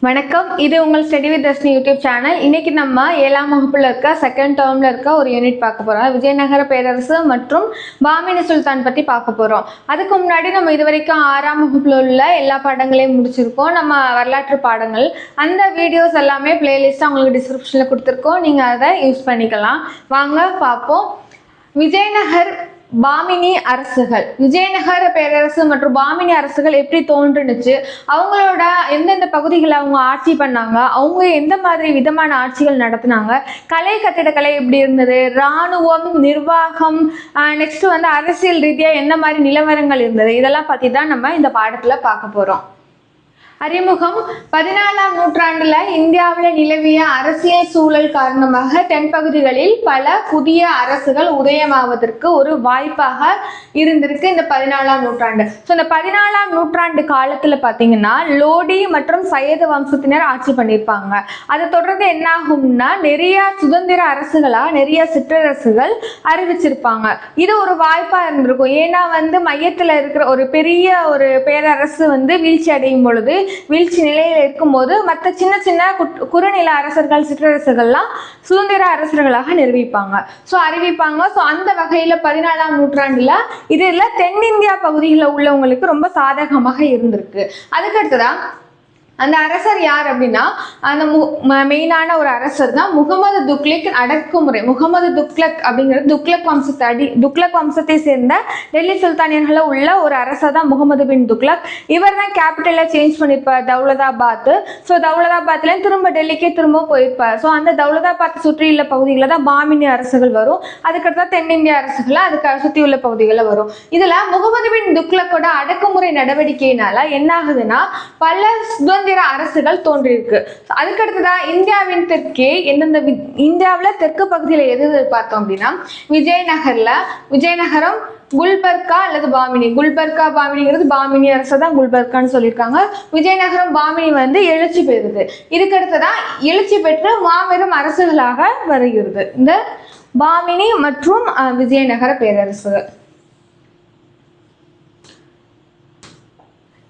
வணக்கம். இது உங்கள் study with Dharshini YouTube channel. இன்னைக்கு நம்ம 7ஆம் வகுப்புல இருக்க செகண்ட் டேர்ம்ல இருக்க ஒரு யூனிட் பார்க்க போறோம். விஜயநகர பேரரசு மற்றும் பாமினி சுல்தான் பத்தி பார்க்க போறோம். அதுக்கு முன்னாடி நம்ம இது வரைக்கும் 6ஆம் வகுப்புல உள்ள எல்லா பாடங்களையும் முடிச்சிருக்கோம். நம்ம வரலாற்று பாடங்கள் அந்த வீடியோஸ் எல்லாமே பிளேலிஸ்ட் உங்களுக்கு டிஸ்கிரிப்ஷன்ல கொடுத்துருக்கோம். நீங்க அதை யூஸ் பண்ணிக்கலாம். வாங்க பார்ப்போம். விஜயநகர் பாமினி அரசுகள், விஜயநகர பேரரசு மற்றும் பாமினி அரசுகள் எப்படி தோன்றுனுச்சு, அவங்களோட எந்தெந்த பகுதிகளை அவங்க ஆட்சி பண்ணாங்க, அவங்க எந்த மாதிரி விதமான ஆட்சிகள் நடத்தினாங்க, கலை கட்டிடக்கலை எப்படி இருந்தது, இராணுவம், நிர்வாகம், நெக்ஸ்ட் அரசியல் ரீதியா என்ன மாதிரி நிலவரங்கள் இருந்தது, இதெல்லாம் பத்தி தான் நம்ம இந்த பாடத்துல பார்க்க போறோம். அறிமுகம். 14ஆம் நூற்றாண்டுல இந்தியாவில் நிலவிய அரசியல் சூழல் காரணமாக தென்பகுதிகளில் பல புதிய அரசுகள் உதயமாவதற்கு ஒரு வாய்ப்பாக இருந்திருக்கு இந்த 14ஆம் நூற்றாண்டு. ஸோ இந்த 14ஆம் நூற்றாண்டு காலத்துல பாத்தீங்கன்னா லோடி மற்றும் சையது வம்சத்தினர் ஆட்சி பண்ணியிருப்பாங்க. அதை தொடர்ந்து என்ன ஆகும்னா நிறைய சுதந்திர அரசுகளா நிறைய சிற்றரசுகள் அறிவிச்சிருப்பாங்க. இது ஒரு வாய்ப்பா இருந்திருக்கும். ஏன்னா மையத்துல இருக்கிற ஒரு பெரிய ஒரு பேரரசு வீழ்ச்சி அடையும் பொழுது, வீழ்ச்சி நிலையில் இருக்கும்போது மற்ற சின்ன சின்ன குறுநில அரசர்கள் சிற்றரசுகள்லாம் சுதந்திர அரசர்களாக அறிவிப்பாங்க. ஸோ அந்த வகையில 14ஆம் நூற்றாண்டுல இதுல தென்னிந்தியா பகுதிகளில் உள்ளவங்களுக்கு ரொம்ப சாதகமாக இருந்திருக்கு. அதுக்கடுத்துதான் அந்த அரசர் யார் அப்படின்னா, அந்த மெயினான ஒரு அரசர் தான் முகமது துக்ளக் அடக்குமுறை. முகமது துக்ளக் அப்படிங்கிறது துக்ளக் வம்சத்தை சேர்ந்த டெல்லி சுல்தானியர்கள உள்ள ஒரு அரசர் தான் முகமது பின் துக்ளக். இவர் தான் கேபிட்டலை சேஞ்ச் பண்ணியிருப்பார், தௌலதாபாத். ஸோ தௌலதாபாத்ல திரும்ப டெல்லிக்கே திரும்ப போயிருப்பார். ஸோ அந்த தௌலதாபாத் சுற்றியுள்ள பகுதிகளில் தான் பாமினி அரசுகள் வரும். அதுக்கடுத்து தென்னிந்திய அரசுகள் அதுக்கு சுற்றியுள்ள பகுதிகளில் வரும். இதுல முகமது பின் துக்ளக்கோட அடக்குமுறை நடவடிக்கையினால என்ன ஆகுதுன்னா பல அரசுகள் தோன்றிருக்கு. அதுக்கடுத்துதான் இந்தியாவின் தெற்கே எந்தெந்த இந்தியாவில் தெற்கு பகுதியில் எது பார்த்தோம் அப்படின்னா விஜயநகரம், குல்பர்கா அல்லது பாமினி. குல்பர்கா பாமினிங்கிறது பாமினி அரசு தான் குல்பர்கான்னு சொல்லியிருக்காங்க. விஜயநகரம் பாமினி எழுச்சி பெறுது. இதுக்கடுத்துதான் எழுச்சி பெற்று மாபெரும் அரசுகளாக வருகிறது இந்த பாமினி மற்றும் விஜயநகர பேரரசுகள்.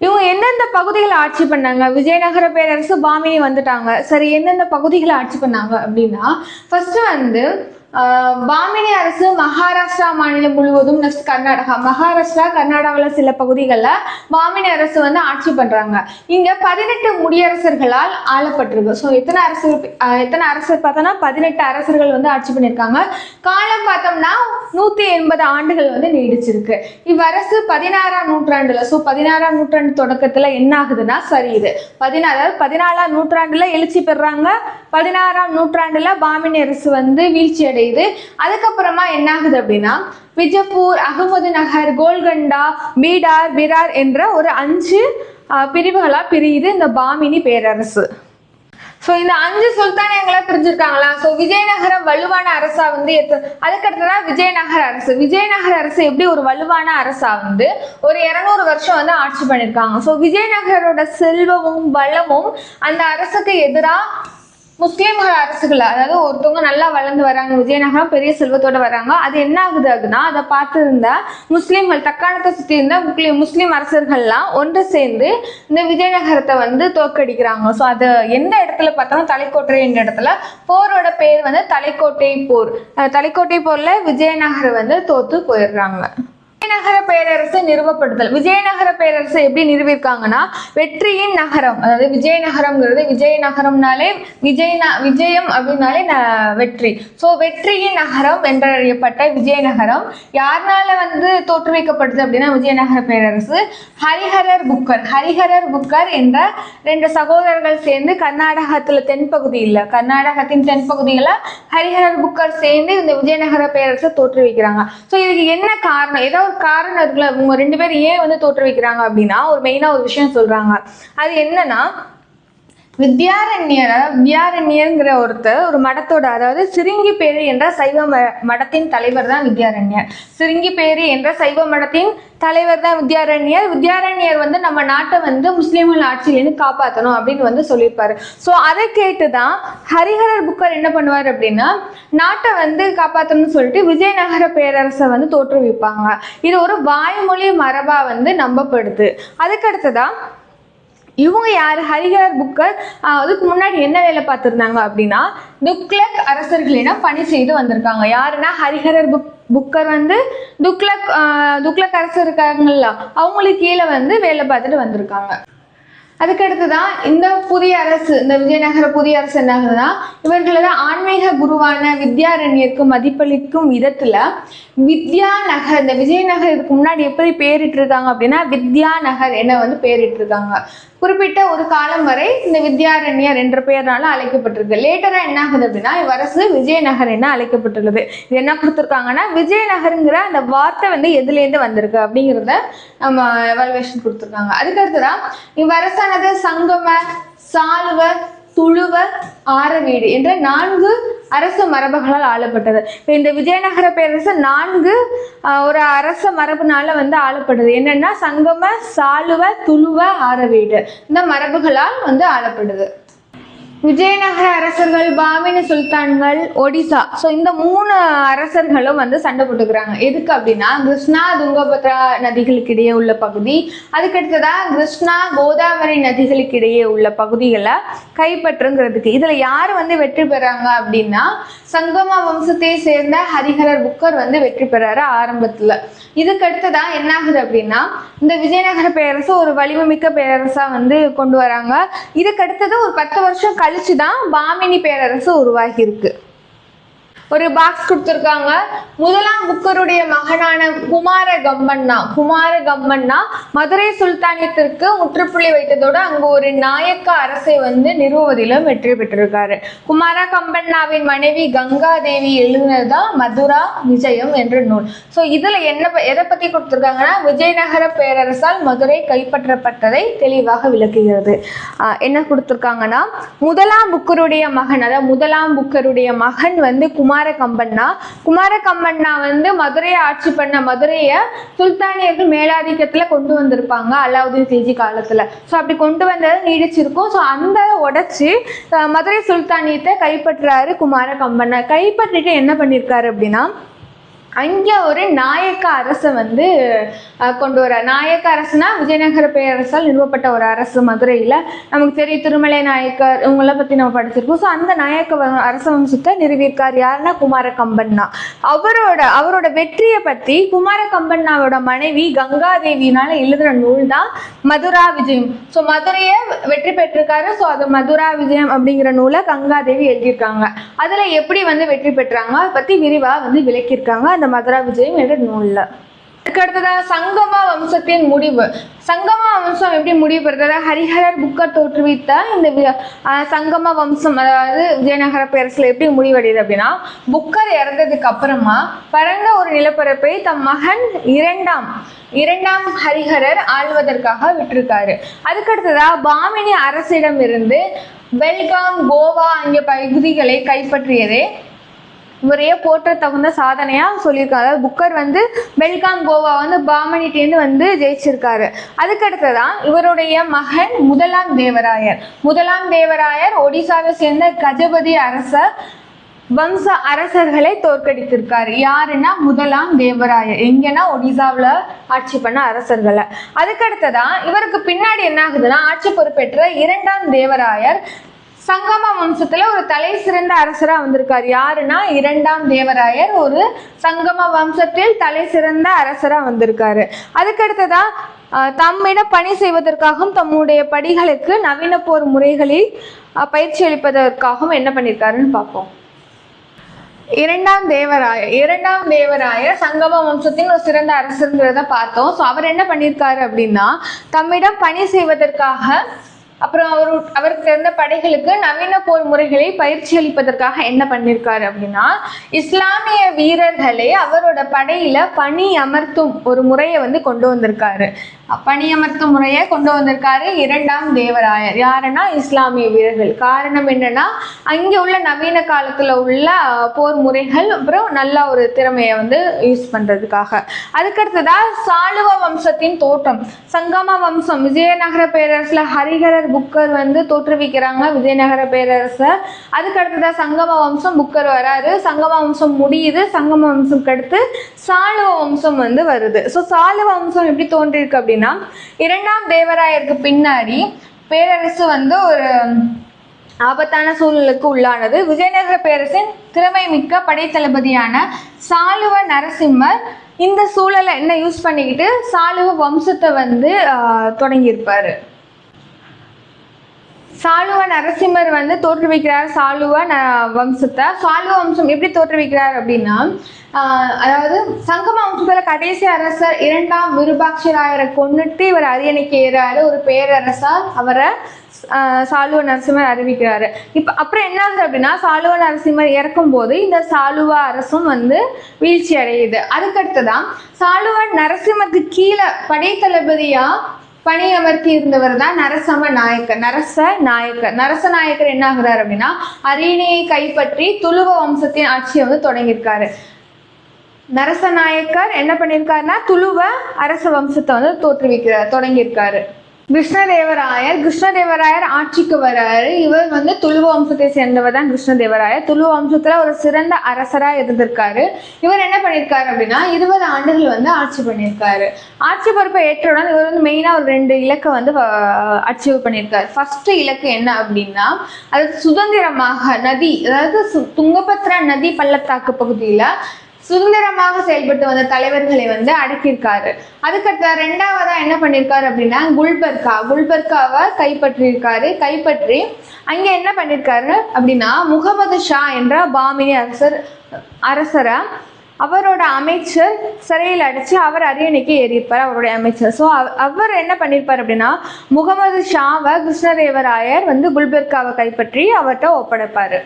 இவங்க எந்தெந்த பகுதிகளை ஆட்சி பண்ணாங்க? விஜயநகர பேரரசு பாமினி வந்துட்டாங்க. சரி, எந்தெந்த பகுதிகளை ஆட்சி பண்ணாங்க அப்படின்னா, ஃபர்ஸ்ட் பாமினி அரசு மகாராஷ்டிரா மாநிலம் முழுவதும், நெக்ஸ்ட் கர்நாடகா, மகாராஷ்டிரா கர்நாடகாவில் சில பகுதிகளில் பாமினி அரசு ஆட்சி பண்றாங்க. இங்க 18 முடியரசர்களால் ஆளப்பட்டிருக்கு. ஸோ எத்தனை அரசர் பார்த்தோம்னா 18 அரசர்கள் ஆட்சி பண்ணியிருக்காங்க. காலம் பார்த்தோம்னா 180 ஆண்டுகள் நீடிச்சிருக்கு. இவ்வரசு 16ஆம் நூற்றாண்டுல, ஸோ 16ஆம் நூற்றாண்டு தொடக்கத்துல என்ன ஆகுதுன்னா சரியுது. 14ஆம் நூற்றாண்டுல எழுச்சி பெறாங்க. 16ஆம் நூற்றாண்டுல பாமினி அரசு வீழ்ச்சி அடையுது. அதுக்கப்புறமா என்ன ஆகுது அப்படின்னா விஜயபூர், அகமது நகர், கோல்கண்டா, பீடார், பிரார் என்ற ஒரு 5 பிரிவுகளா பிரியுது இந்த பாமினி பேரரசு. ஸோ இந்த 5 சுல்தானியங்களா பிரிஞ்சிருக்காங்களா? ஸோ விஜயநகரம் வலுவான அரசா அதுக்கடுத்ததான் விஜயநகர அரசு. விஜயநகர அரசு எப்படி ஒரு வலுவான அரசா ஒரு 200 வருஷம் ஆட்சி பண்ணியிருக்காங்க. ஸோ விஜயநகரோட செல்வமும் வளமும் அந்த அரசுக்கு எதிராக முஸ்லீம்கள் அரசுகள், அதாவது ஒருத்தவங்க நல்லா வளர்ந்து வராங்க, விஜயநகரம் பெரிய செல்வத்தோட வராங்க, அது என்ன ஆகுதுன்னா அதை பார்த்து இருந்த முஸ்லீம்கள், தக்காணத்தை சுற்றி இருந்த முஸ்லீம் அரசர்கள்லாம் ஒன்று சேர்ந்து இந்த விஜயநகரத்தை தோற்கடிக்கிறாங்க. ஸோ அது எந்த இடத்துல பார்த்தாலும் தலைக்கோட்டை என்ற இடத்துல போரோட பேர் தலைக்கோட்டை போர். தலைக்கோட்டை போர்ல விஜயநகரம் தோத்து போயிடுறாங்க. விஜயநகர பேரரசு நிறுவப்படுதல். விஜயநகர பேரரசு எப்படி நிறுவிருக்காங்கன்னா வெற்றியின் நகரம், அதாவது விஜயநகரம்ங்கிறது விஜயநகரம்னாலே விஜயம் அப்படின்னாலே வெற்றி. ஸோ வெற்றியின் நகரம் என்றறியப்பட்ட விஜயநகரம் யாருனால தோற்றுவிக்கப்படுது அப்படின்னா விஜயநகர பேரரசு ஹரிஹரர் புக்கர் என்ற 2 சகோதரர்கள் சேர்ந்து கர்நாடகத்தின் தென்பகுதியில் ஹரிஹரர் புக்கர் சேர்ந்து இந்த விஜயநகர பேரரசை தோற்றுவிக்கிறாங்க. ஸோ இதுக்கு என்ன காரணம்? ஏதோ ஒரு காரணம் இருக்குல்ல, இவங்க 2 பேர் ஏன் தோற்றுவிக்கிறாங்க அப்படின்னா ஒரு மெயினா ஒரு விஷயம் சொல்றாங்க. அது என்னன்னா வித்யாரண்யர்ங்கிற ஒரு மடத்தோட, அதாவது சிருங்கிப்பேரி என்ற சைவ மடத்தின் தலைவர் தான் வித்யாரண்யர். சிருங்கிப்பேரி என்ற சைவ மடத்தின் தலைவர் தான் வித்யாரண்யர். வித்யாரண்யர் நம்ம நாட்டை முஸ்லீம்கள் ஆட்சியிலேருந்து காப்பாற்றணும் அப்படின்னு சொல்லியிருப்பாரு. ஸோ அதை கேட்டுதான் ஹரிஹரர் புக்கர் என்ன பண்ணுவார் அப்படின்னா நாட்டை காப்பாற்றணும்னு சொல்லிட்டு விஜயநகர பேரரசை தோற்றுவிப்பாங்க. இது ஒரு வாய்மொழி மரபா நம்பப்படுது. அதுக்கடுத்துதான் இவங்க யார்? ஹரிஹரர் புக்கர். அதுக்கு முன்னாடி என்ன வேலை பார்த்துருந்தாங்க அப்படின்னா துக்ளக் அரசர்களிடம் பணி செய்து வந்திருக்காங்க. யாருன்னா ஹரிஹரர் புக்கர் வந்து துக்ளக் அரசர் இருக்காங்கல்ல, அவங்களுக்கு கீழே வந்து வேலை பார்த்துட்டு வந்திருக்காங்க. அதுக்கடுத்து தான் இந்த புதிய அரசு, இந்த விஜயநகர புதிய அரசு என்ன ஆகுதுன்னா இவர்களோட ஆன்மீக குருவான வித்யாரண்யருக்கு மதிப்பளிக்கும் விதத்துல வித்யாநகர், இந்த விஜயநகர் இதுக்கு முன்னாடி எப்படி பேரிட்டு இருக்காங்க அப்படின்னா வித்யாநகர் என வந்து பேரிட்டு இருக்காங்க. குறிப்பிட்ட ஒரு காலம் வரை இந்த வித்யாரண்யர் என்ற பெயர்னால அழைக்கப்பட்டிருக்கு. லேட்டரா என்ன ஆகுது அப்படின்னா இவ்வரசு விஜயநகர் என அழைக்கப்பட்டுள்ளது. இது என்ன கொடுத்துருக்காங்கன்னா விஜயநகருங்கிற அந்த வார்த்தை வந்து எதுலேருந்து வந்திருக்கு அப்படிங்கிறத நம்ம எவாலுவேஷன் கொடுத்துருக்காங்க. அதுக்கடுத்துதான் இவ்வரசானது சங்கம, சாலுவ, துளுவ, ஆரவீடு என்ற 4 அரச மரபுகளால் ஆளப்பட்டது. இந்த விஜயநகர பேரரசு 4 ஒரு அரச மரபுனால வந்து ஆளப்படுது. என்னன்னா சங்கம, சாலுவ, துளுவ, ஆரவீடு இந்த மரபுகளால் வந்து ஆளப்படுது. விஜயநகர அரசர்கள், பாமினி சுல்தான்கள், ஒடிசா, ஸோ இந்த 3 அரசர்களும் வந்து சண்டை போட்டுக்கிறாங்க. எதுக்கு அப்படின்னா கிருஷ்ணா துங்கபத்ரா நதிகளுக்கு இடையே உள்ள பகுதி, அதுக்கடுத்ததான் கிருஷ்ணா கோதாவரி நதிகளுக்கு இடையே உள்ள பகுதிகளை கைப்பற்றுங்கிறதுக்கு. இதில் யார் வந்து வெற்றி பெறாங்க அப்படின்னா சங்கமா வம்சத்தை சேர்ந்த ஹரிஹரர் புக்கர் வந்து வெற்றி பெறாரு ஆரம்பத்தில். இதுக்கடுத்துதான் என்ன ஆகுது அப்படின்னா இந்த விஜயநகர பேரரசு ஒரு வலிமைமிக்க பேரரசா வந்து கொண்டு வராங்க. இதுக்கடுத்தது ஒரு 10 வருஷம் கழிச்சுதான் பாமினி பேரரசு உருவாகி இருக்கு. ஒரு பாக்ஸ் கொடுத்துருக்காங்க. முதலாம் புக்கருடைய மகனான குமாரகம்பண்ணா மதுரை சுல்தானியத்திற்கு முற்றுப்புள்ளி வைத்ததோடு அங்கு ஒரு நாயக்க அரசை வந்து நிறுவுவதிலும் வெற்றி பெற்றிருக்காரு. குமாரகம்பண்ணாவின் மனைவி கங்காதேவி எழுதினதுதான் மதுரா விஜயம் என்ற நூல். ஸோ இதுல எதை பத்தி கொடுத்துருக்காங்கன்னா விஜயநகர பேரரசால் மதுரை கைப்பற்றப்பட்டதை தெளிவாக விளக்குகிறது. என்ன கொடுத்துருக்காங்கன்னா முதலாம் புக்கருடைய மகன், அதாவது முதலாம் புக்கருடைய மகன் வந்து குமாரகம்பண்ணா வந்து மதுரையை ஆட்சி பண்ண, மதுரையை சுல்தானியர்கள் மேலாதிக்கத்துல கொண்டு வந்திருப்பாங்க அலாவுதீன் கில்ஜி காலத்துல. ஸோ அப்படி கொண்டு வந்தது நீடிச்சிருக்கும். ஸோ அந்த உடைச்சு மதுரை சுல்தானியத்தை கைப்பற்றாரு குமாரகம்பண்ணா. கைப்பற்றிட்டு என்ன பண்ணியிருக்காரு அப்படின்னா அங்கே ஒரு நாயக்க அரசை வந்து கொண்டு வர. நாயக்க அரசுனா விஜயநகர பேரரசால் நிறுவப்பட்ட ஒரு அரசு. மதுரையில் நமக்கு தெரியும் திருமலை நாயக்கர் இவங்களாம் பற்றி நம்ம படிச்சிருக்கோம். ஸோ அந்த நாயக்க அரச வம்சத்தை நிறுவியிருக்கார். யாருன்னா குமாரகம்பண்ணா. அவரோட வெற்றியை பற்றி குமாரகம்பண்ணாவோட மனைவி கங்காதேவினால எழுதுகிற நூல் தான் மதுரா விஜயம். ஸோ மதுரையை வெற்றி பெற்றிருக்காரு. ஸோ அது மதுரா விஜயம் அப்படிங்கிற நூலை கங்காதேவி எழுதியிருக்காங்க. அதில் எப்படி வந்து வெற்றி பெற்றாங்க அதை பற்றி விரிவாக வந்து விளக்கியிருக்காங்க அந்த மதுரா விஜயம் என்ற நூல்ல. அதுக்கடுத்ததாக சங்கமா வம்சத்தின் முடிவு. சங்கமா வம்சம் எப்படி முடிவு பெறுறது? ஹரிஹரர் புக்கர் தோற்றுவித்த இந்த சங்கமா வம்சம், அதாவது விஜயநகர பேரரசுல எப்படி முடிவடையுது அப்படின்னா புக்கர் இறந்ததுக்கு அப்புறமா பரந்த ஒரு நிலப்பரப்பை தம் மகன் இரண்டாம் ஹரிஹரர் ஆள்வதற்காக விட்டிருக்காரு. அதுக்கடுத்ததா பாமினி அரசிடம் இருந்து பெல்காம், கோவா ஆகிய பகுதிகளை கைப்பற்றியதே இவரையே போற்ற தகுந்த சாதனையா சொல்லியிருக்காரு. அதாவது புக்கர் வந்து பெல்காம், கோவா வந்து பாமனிட்டேந்து வந்து ஜெயிச்சிருக்காரு. அதுக்கடுத்ததான் இவருடைய மகன் முதலாம் தேவராயர் ஒடிசாவை சேர்ந்த கஜபதி வம்ச அரசர்களை தோற்கடித்திருக்காரு. யாருன்னா முதலாம் தேவராயர். எங்கன்னா ஒடிசாவில் ஆட்சி பண்ண அரசர்களை. அதுக்கடுத்ததான் இவருக்கு பின்னாடி என்ன ஆகுதுன்னா ஆட்சி பொறுப்பேற்ற 2ஆம் தேவராயர் சங்கம வம்சத்துல ஒரு தலை சிறந்த அரசரா வந்திருக்காரு. யாருன்னா 2ஆம் தேவராயர் ஒரு சங்கம வம்சத்தில் தலை சிறந்த அரசரா வந்திருக்காரு. அதுக்கடுத்ததா தம்மிடம் பணி செய்வதற்காகவும் தம்முடைய படிகளுக்கு நவீன போர் முறைகளில் பயிற்சி அளிப்பதற்காகவும் என்ன பண்ணியிருக்காருன்னு பார்ப்போம். 2ஆம் தேவராயர் சங்கம வம்சத்தின் ஒரு சிறந்த அரசருங்கிறத பார்த்தோம். ஸோ அவர் என்ன பண்ணியிருக்காரு அப்படின்னா தம்மிடம் பணி செய்வதற்காக, அப்புறம் அவருக்கு தெரிந்த படைகளுக்கு நவீன போர் முறைகளை பயிற்சி அளிப்பதற்காக என்ன பண்ணியிருக்காரு அப்படின்னா இஸ்லாமிய வீரர்களை அவரோட படையில பணி அமர்த்தும் ஒரு முறையை வந்து கொண்டு வந்திருக்காரு. 2ஆம் தேவராயர். யாருன்னா இஸ்லாமிய வீரர்கள். காரணம் என்னன்னா அங்கே உள்ள நவீன காலத்துல உள்ள போர் முறைகள் அப்புறம் நல்ல ஒரு திறமையை வந்து யூஸ் பண்றதுக்காக. அதுக்கடுத்ததா சாளுவ வம்சத்தின் தோற்றம். சங்கம வம்சம் விஜயநகர பேரரசுல ஹரிஹரர் புக்கர் வந்து தோற்றுவிக்கிறாங்க விஜயநகர பேரரசை. அதுக்கடுத்ததா சங்கம வம்சம், புக்கர் வராரு, சங்கம வம்சம் முடியுது. சங்கம வம்சம் அடுத்து சாளுவ வம்சம் வந்து வருது. ஸோ சாளுவ வம்சம் எப்படி தோன்றிருக்கு அப்படின்னா 2ஆம் தேவராயருக்கு பின்னாடி பேரரசு வந்து ஒரு ஆபத்தான சூழலுக்கு உள்ளானது. விஜயநகர பேரரசின் திறமை மிக்க படைத்தளபதியான சாளுவ நரசிம்மர் இந்த சூழலை என்ன யூஸ் பண்ணிக்கிட்டு சாளுவ வம்சத்தை வந்து தொடங்கியிருப்பாரு. சாளுவ நரசிம்மர் வந்து தோற்றுவிக்கிறார் சாளுவ வம்சத்தை. சாளுவ வம்சம் எப்படி தோற்றுவிக்கிறார் அப்படின்னா, அதாவது சங்கம வம்சத்துல கடைசி அரசர் 2ஆம் விருபாட்சராயரை கொண்டுட்டு இவர் அரியணைக்கு ஏறாரு. ஒரு பேரரசா அவரை சாளுவ நரசிம்மர் அறிவிக்கிறாரு. அப்புறம் என்ன ஆகுது அப்படின்னா, சாளுவ நரசிம்மர் இறக்கும் போது இந்த சாளுவ அரசும் வந்து வீழ்ச்சி அடையுது. அதுக்கடுத்துதான் சாளுவ நரசிம்மருக்கு கீழே படைத்தளபதியா பணியமர்த்தி இருந்தவர் தான் நரசநாயக்கர் என்ன ஆகுறாரு அப்படின்னா, அரியணையை கைப்பற்றி துளுவ வம்சத்தின் ஆட்சியை வந்து தொடங்கியிருக்காரு. நரசநாயக்கர் என்ன பண்ணியிருக்காருன்னா துளுவ அரச வம்சத்தை வந்து தொடங்கியிருக்காரு. கிருஷ்ணதேவராயர் ஆட்சிக்கு வராரு. இவர் வந்து துளுவ வம்சத்தை சேர்ந்தவர் தான் கிருஷ்ணதேவராயர். துளுவ வம்சத்துல ஒரு சிறந்த அரசரா இருந்திருக்காரு. இவர் என்ன பண்ணியிருக்காரு அப்படின்னா 20 ஆண்டுகள் வந்து ஆட்சி பண்ணியிருக்காரு. ஆட்சி பொறுப்பை ஏற்றவுடன் இவர் வந்து மெயினா ஒரு 2 இலக்கை வந்து அச்சீவ் பண்ணியிருக்காரு. ஃபர்ஸ்ட் இலக்கு என்ன அப்படின்னா, அது சுதந்திரமாக நதி, அதாவது துங்கபத்ரா நதி பள்ளத்தாக்கு பகுதியில சுதந்திரமாக செயல்பட்டு வந்த தலைவர்களை வந்து அடக்கியிருக்காரு. அதுக்கடுத்த 2ஆவதா என்ன பண்ணியிருக்காரு அப்படின்னா குல்பர்காவை கைப்பற்றி அங்கே என்ன பண்ணியிருக்காரு அப்படின்னா முகமது ஷா என்ற பாமினி அரசரை அவரோட அமைச்சர் சிறையில் அடிச்சு அவர் அரியணைக்கு ஏறியிருப்பார் அவருடைய அமைச்சர். ஸோ அவர் என்ன பண்ணியிருப்பார் அப்படின்னா முகமது ஷாவை கிருஷ்ணதேவராயர் வந்து குல்பர்காவை கைப்பற்றி அவர்கிட்ட ஒப்படைப்பாரு.